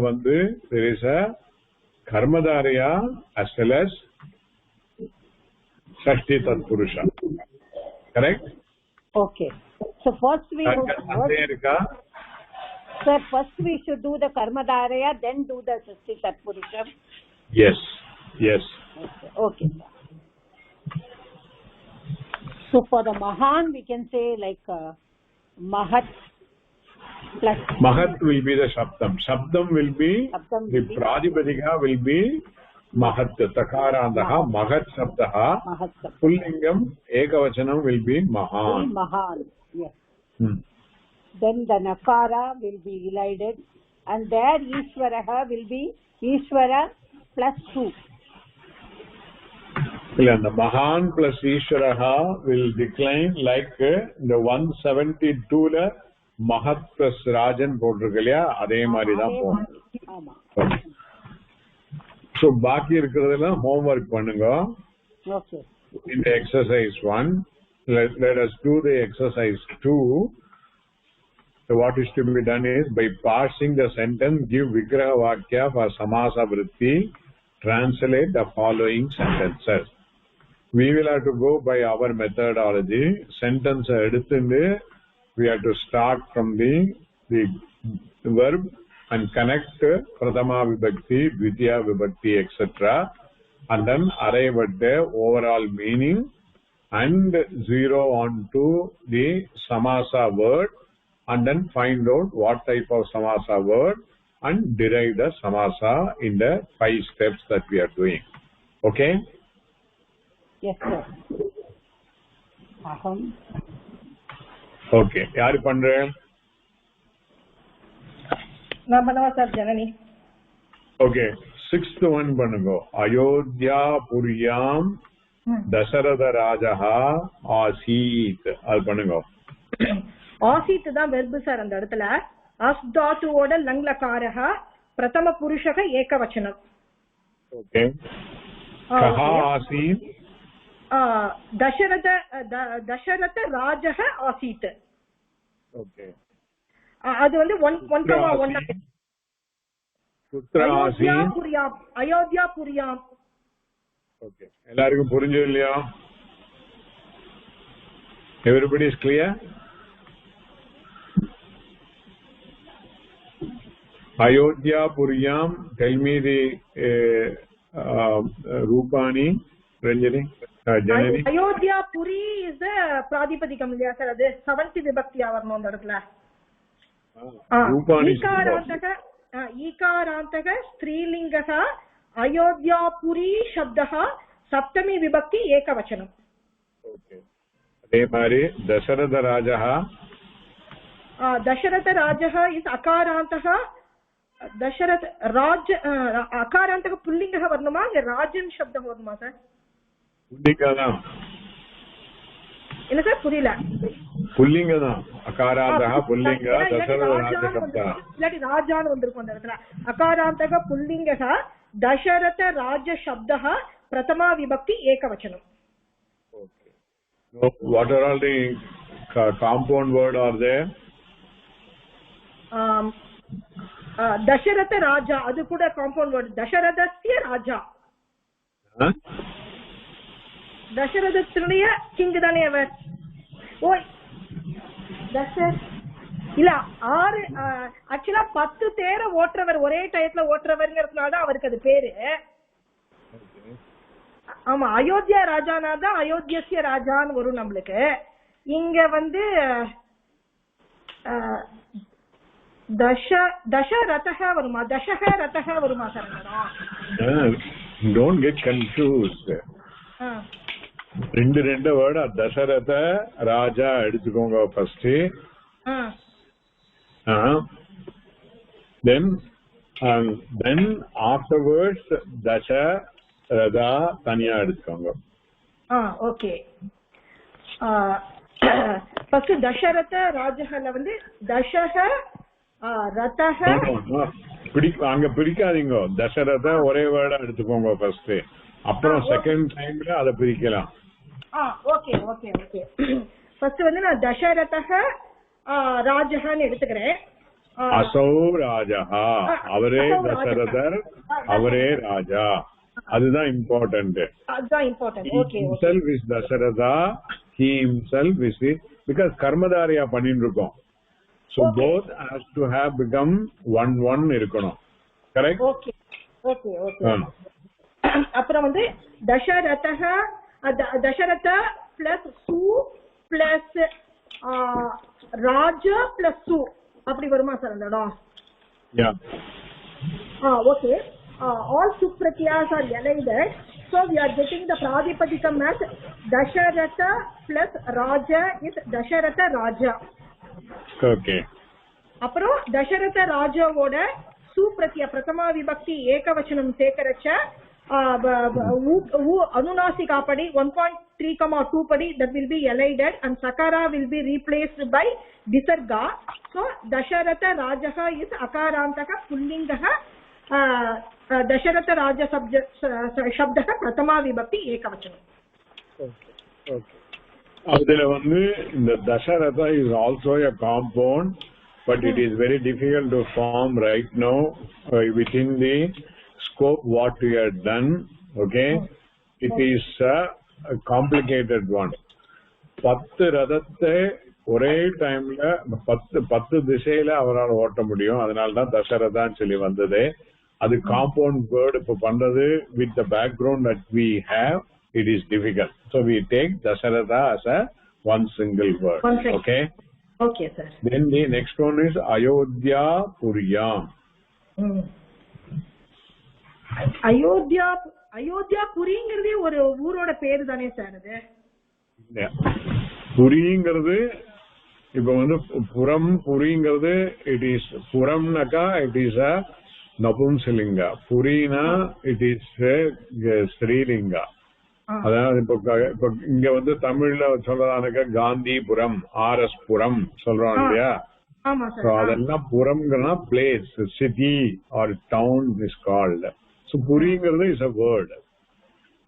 Speaker 2: there is a Karmadharya as well as Shashti Tatpurusha. Correct?
Speaker 5: Okay. So first we should do the Karmadharya, then do the Shashti Tatpurusha.
Speaker 2: Yes.
Speaker 5: Okay. So for the Mahan, we can say like Mahat plus.
Speaker 2: Mahat will be the Shabdam. Shabdam will be, the Pradipadika will be Mahat. Takarandaha, Mahat Shabdaha. Pullingam, Ekavachanam will be Mahan.
Speaker 5: Yes. Then the Nakara will be elided. And there Ishvaraha will be Ishvara plus 2.
Speaker 2: The Mahan plus Ishvaraha will decline like the 172 la Mahat plus Rajan போட்டிருக்கலையா, அதே மாதிரி தான் போகும். So பாக்கி இருக்கிறதெல்லாம் homework பண்ணுங்க.
Speaker 5: Okay.
Speaker 2: In the exercise 1, let us do the exercise 2. So what is to be done is, by parsing the sentence, give Vigraha Vakya for Samasa Vritti, translate the following sentences. We will have to go by our methodology. Sentence எடுத்துட்டு we have to start from the verb and connect Prathama Vibhakti, Dvitiya Vibhakti, etc. And then arrive at the overall meaning and zero on to the Samasa word, and then find out what type of Samasa word and derive the Samasa in the 5 steps that we are doing. Okay?
Speaker 5: Yes, sir.
Speaker 2: Okay. யாரு பண்றேன்?
Speaker 1: நான் பண்ணவா sir? Janani.
Speaker 2: Okay. 6th one பண்ணுங்க. அயோத்தியா புரியாம் தசரத ராஜஹா ஆசீத். அது பண்ணுங்க.
Speaker 1: ஆசீத் தான் வெர்பு சார். அந்த இடத்துல அஸ் தாத்துவோட லங்லகாரஹ பிரதம புருஷக ஏகவச்சனம்.
Speaker 2: Okay. கஹா ஆசீத்? தசரத ராஜஹ ஆசீத். Okay.
Speaker 1: அது 1:1. அயோத்தியா புரியாம்.
Speaker 2: Okay. எல்லாருக்கும் புரிஞ்சது இல்லையா? Everybody is clear? Ayodhya Puriyam, tell me the Rupani, Ranjani, Janani.
Speaker 1: Ayodhya Puri is the Pradipadikam இல்லையா சார்? அது 7th விபக்தியா வரணும் அந்த இடத்துல.
Speaker 2: Rupani
Speaker 1: ईकारान्तः स्त्रीलिङ्गः अयोध्यापुरी शब्दः सप्तमी विभक्ति एकवचनम्.
Speaker 2: ओके. அதே மாதிரி தசரத ராஜः इस् अकारान्तः. दशरथ राज अकारान्तः पुल्लिङ्गः वर्णमा राजन् शब्दः वर्णमा सर? पुल्लिङ्गः
Speaker 1: இல்ல சார் புரியல.
Speaker 2: புல்லிங்க தான். அகாராந்தக புல்லிங்க தசரத ராஜ சப்தா.
Speaker 1: இல்லாட்டி ராஜான்னு வந்திருக்கும் அந்த இடத்துல. அகாராந்தக புல்லிங்கக दशरथ राज शब्दः प्रथमा विभक्ति एकवचनम्.
Speaker 2: Okay. So what are all the compound word are there?
Speaker 1: Dasharath राजा அது கூட காம்பவுண்ட் வேர்ட். தசரதஸ்ய ராஜா, தசரதனுடைய கிங் தானே அவர். ஓய் இல்ல 6 ஆக்சுவலா 10 தேர ஓட்டுறவர் ஒரே டயத்துல ஓட்டுறவர்ங்கிறதுனால அவருக்கு அது பேரு. ஆமா, அயோத்தியா ராஜானா தான் அயோத்தியஸ்ய ராஜான்னு வரும் நம்மளுக்கு. இங்க வந்து தசரதஹ வருமா, தசஹ ரதஹ வருமா சார்?
Speaker 2: Don't get confused. ரெண்டு வேர்ட். தசரத ராஜா எடுத்துக்கோங்க ஃபர்ஸ்ட். then afterwards தசரதா தனியா எடுத்துக்கோங்க.
Speaker 1: ஓகே. ஃபர்ஸ்ட் தசரத ராஜஹல வந்து தசஹ ரதஹ
Speaker 2: அங்க பிரிக்காதீங்க. தசரத ஒரே வேர்டா எடுத்துக்கோங்க ஃபர்ஸ்ட், அப்புறம் செகண்ட் டைம்ல அத பிரிக்கலாம்.
Speaker 1: Okay okay okay. ஃபர்ஸ்ட் வந்து நான் தசரதஹ ராஜஹன்னு எடுத்துக்கிறேன்.
Speaker 2: அசௌ ராஜஹா, அவரே தசரதர், அவரே ராஜா. அதுதான் இம்பார்ட்டன்ட்.
Speaker 1: அதுதான் important. Okay.
Speaker 2: himself is Dasharatha, he himself is it, because karmadariya பண்ணிட்டு இருக்கோம். So both has to have become one இருக்கணும். Correct?
Speaker 1: Okay okay okay. அப்புறம் வந்து தசரதஹ தசரத பிளஸ் சு பிளஸ் ராஜா பிளஸ் சு அப்படி வருமா சார் அந்த இடம்?
Speaker 2: Yeah.
Speaker 1: Okay. All supratyas are elided, so we are getting the pradipadikam as Dasharatha plus Raja is Dasharatha Raja.
Speaker 2: Okay.
Speaker 1: அப்புறம் தசரத ராஜாவோட சுப்ரத்யா பிரதமா விபக்தி ஏகவச்சனம் சேகரச்ச அனுநாசிகா படி 1.3,2 படி that will be elided and sakara will be replaced by visarga. So Dasharatha Rajaha is akarantaka pullingaha Dasharath राज शब्द प्रथमा विभक्ति एकवचनम.
Speaker 2: அதுல வந்து இந்த Dasharatha is also a compound, but it is very difficult to form right now within the scope what we have done. Okay, it is a complicated one. 10 ரதத்தை ஒரே டைம்ல 10 திசையில அவரால் ஓட்ட முடியும். அதனாலதான் தசரதான்னு சொல்லி வந்தது. அது காம்பவுண்ட் வேர்ட் இப்ப பண்றது with the background that we have, it is difficult. So we take Dasharatha as a one single word. Okay?
Speaker 1: Okay, sir.
Speaker 2: Then the next one is Ayodhya Puryam.
Speaker 1: Ayodhya புரிங்கிறதே ஒரு ஊரோட பேரு தானே சார் அது?
Speaker 2: புரிங்கிறது இப்ப வந்து புறம் புரிங்கிறது இட் இஸ் புறம்னாக்கா இட் இஸ் அ நபும்சலிங்கா. புரினா இட் இஸ் ஸ்ரீலிங்கா. அதாவது இப்ப இங்க வந்து தமிழ்ல சொல்றதானுக்க காந்திபுரம், ஆர்எஸ் புரம் சொல்றோம் இல்லையா? அதெல்லாம் புறம்னா place, city or town is called. So புரிங்கிறது இஸ் அ வேர்ட்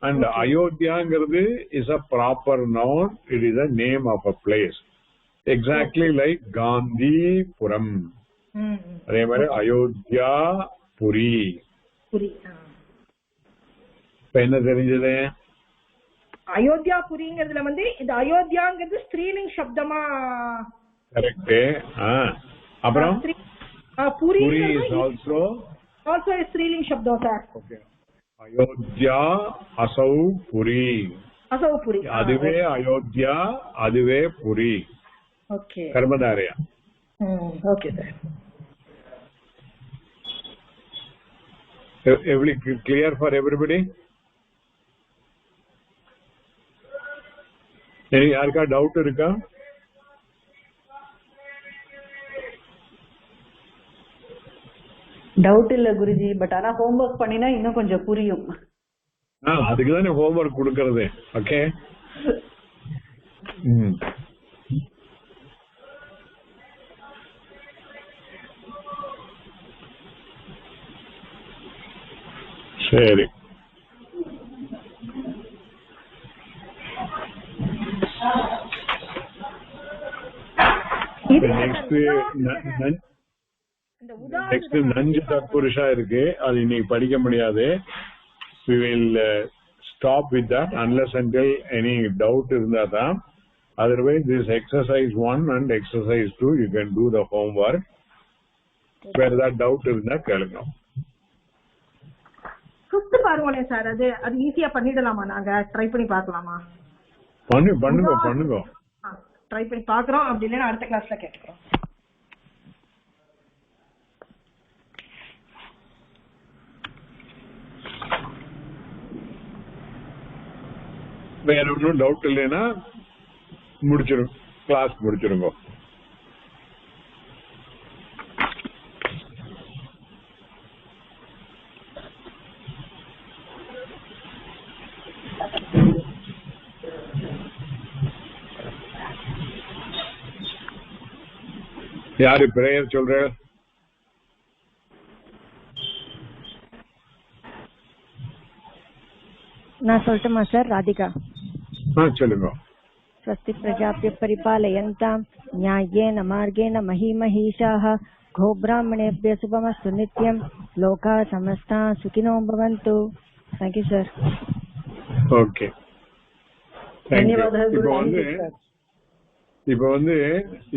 Speaker 2: and Ayodhyaங்கிறது is a proper noun. It is a name of a place, exactly like Gandhipuram. அதே மாதிரி அயோத்தியா புரி. இப்ப என்ன தெரிஞ்சது?
Speaker 1: அயோத்தியா புரிங்கிறதுல வந்து இந்த அயோத்தியாங்கிறது ஸ்ரீலிங் சப்தமா?
Speaker 2: கரெக்ட். அப்புறம்
Speaker 1: புரி
Speaker 2: is also
Speaker 1: a ஸ்ரீலிங் சப்தம் சார்.
Speaker 2: ஓகே. அயோத்தியா அசௌ புரி.
Speaker 1: அசௌ புரி.
Speaker 2: அதுவே அயோத்தியா, அதுவே புரி.
Speaker 1: ஓகே.
Speaker 2: கர்மதாரயா.
Speaker 1: Okay sir.
Speaker 2: Clear for everybody? யாருக்கா டவுட் இருக்கா?
Speaker 6: டவுட் இல்ல குருஜி, பட் ஆனா ஹோம்வொர்க் பண்ணினா இன்னும் கொஞ்சம் புரியும்.
Speaker 2: அதுக்குதானே ஹோம்வொர்க் கொடுக்கறது. ஓகே. சரி. நெக்ஸ்ட் நஞ்சு தத்புருஷா இருக்கு, அது இன்னைக்கு படிக்க முடியாது. We will stop with that unless until any doubt இருந்தா தான். Otherwise this exercise 1 and exercise 2 you can do the homework. Where that doubt இருந்தா கேளுங்க.
Speaker 1: ஃபிஃப்த் பாருங்களே சார், அது ஈஸியா பண்ணிடலாமா? நாங்க ட்ரை பண்ணி பார்க்கலாமா?
Speaker 2: பண்ணுங்க
Speaker 1: ட்ரை பண்ணி பார்க்கறோம். அப்படி இல்லைன்னா அடுத்த கிளாஸ்ல கேட்டுக்கிறோம்.
Speaker 2: வேற ஒன்றும் டவுட் இல்லைன்னா முடிச்சிடும், கிளாஸ் முடிச்சிருங்க. யாரு பிரேயர் சொல்ற?
Speaker 4: நான் சொல்லட்டுமா சார்? ராதிகா.
Speaker 2: சொல்லுங்க.
Speaker 4: स्वस्ति प्रजाप्य परिपालयन्तां न्याय्येन मार्गेण महीमहीषाः गोब्राह्मणेभ्यः शुभमस्तु नित्यं लोकाः समस्ताः सुखिनो भवन्तु. Thank you sir.
Speaker 2: ओके,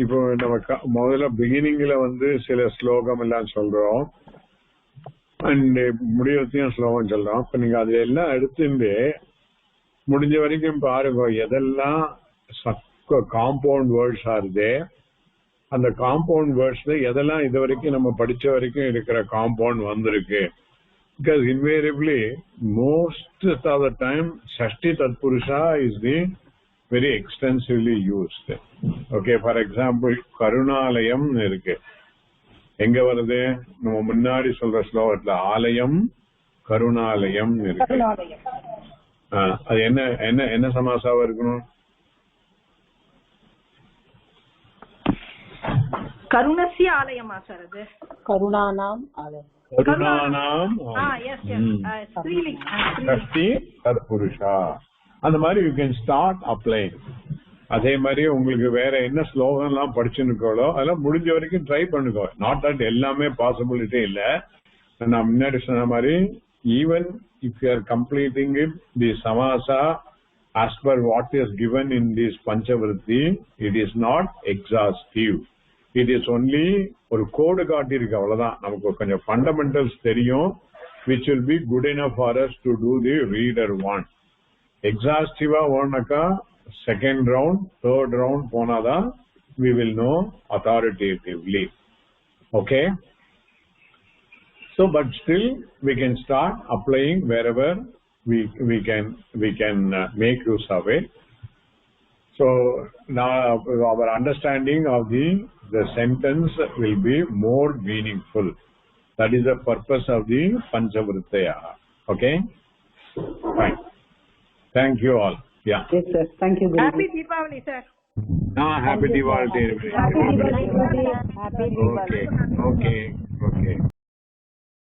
Speaker 2: இப்போ நம்ம முதல்ல பிகினிங்ல சில ஸ்லோகம் எல்லாம் சொல்றோம் அண்ட் முடிவத்தையும் ஸ்லோகம் சொல்றோம். இப்ப நீங்க அது எல்லாம் எடுத்துட்டு முடிஞ்ச வரைக்கும் பாருங்க எதெல்லாம் காம்பவுண்ட் வேர்ட்ஸ் ஆகுது, அந்த காம்பவுண்ட் வேர்ட்ஸ்ல எதெல்லாம் இது வரைக்கும் நம்ம படிச்ச வரைக்கும் இருக்கிற காம்பவுண்ட் வந்திருக்கு. Because invariably most of the time ஷஷ்டி தத்புருஷா is the very extensively used. Okay, for example கருணாலயம் இருக்கு, எங்க வருது? நம்ம முன்னாடி சொல்ற ஸ்லோகத்துல ஆலயம் கருணாலயம் இருக்கு. அது என்ன என்ன என்ன சமாசாவா இருக்கணும்?
Speaker 1: கருணஸ்ய ஆலயமா சார்? அது
Speaker 6: கருணானாம் ஆலயம்.
Speaker 2: கருணானாம் ஷஷ்டி தத்புருஷா. அந்த மாதிரி யூ கேன் ஸ்டார்ட் அப்ளை. அதே மாதிரி உங்களுக்கு வேற என்ன ஸ்லோகம் எல்லாம் படிச்சுருக்கோளோ அதெல்லாம் முடிஞ்ச வரைக்கும் ட்ரை பண்ணுங்க. நாட் தட் எல்லாமே பாசிபிலிட்டி இல்ல. நான் முன்னாடி சொன்ன மாதிரி even if you are completing it the சமாசா as per what is given in this பஞ்சவருத்தி, it is not exhaustive. It is only ஒரு கோடு காட்டி இருக்கு, அவ்வளவுதான். நமக்கு கொஞ்சம் ஃபண்டமெண்டல்ஸ் தெரியும், which will be good enough for us to do the reader one. எக்ஸாஸ்டிவா ஓனாக்கா செகண்ட் ரவுண்ட் தேர்ட் ரவுண்ட் போனாதான் we will know authoritatively. Okay, so but still we can start applying wherever we can make use of it. So now our understanding of the sentence will be more meaningful. That is the purpose of the Panchavrittaya. Okay, fine. Thank you all. Yeah.
Speaker 6: Yes sir, thank you.
Speaker 1: Happy Deepavali sir.
Speaker 2: Happy Diwali.
Speaker 4: Happy Diwali.
Speaker 2: Okay.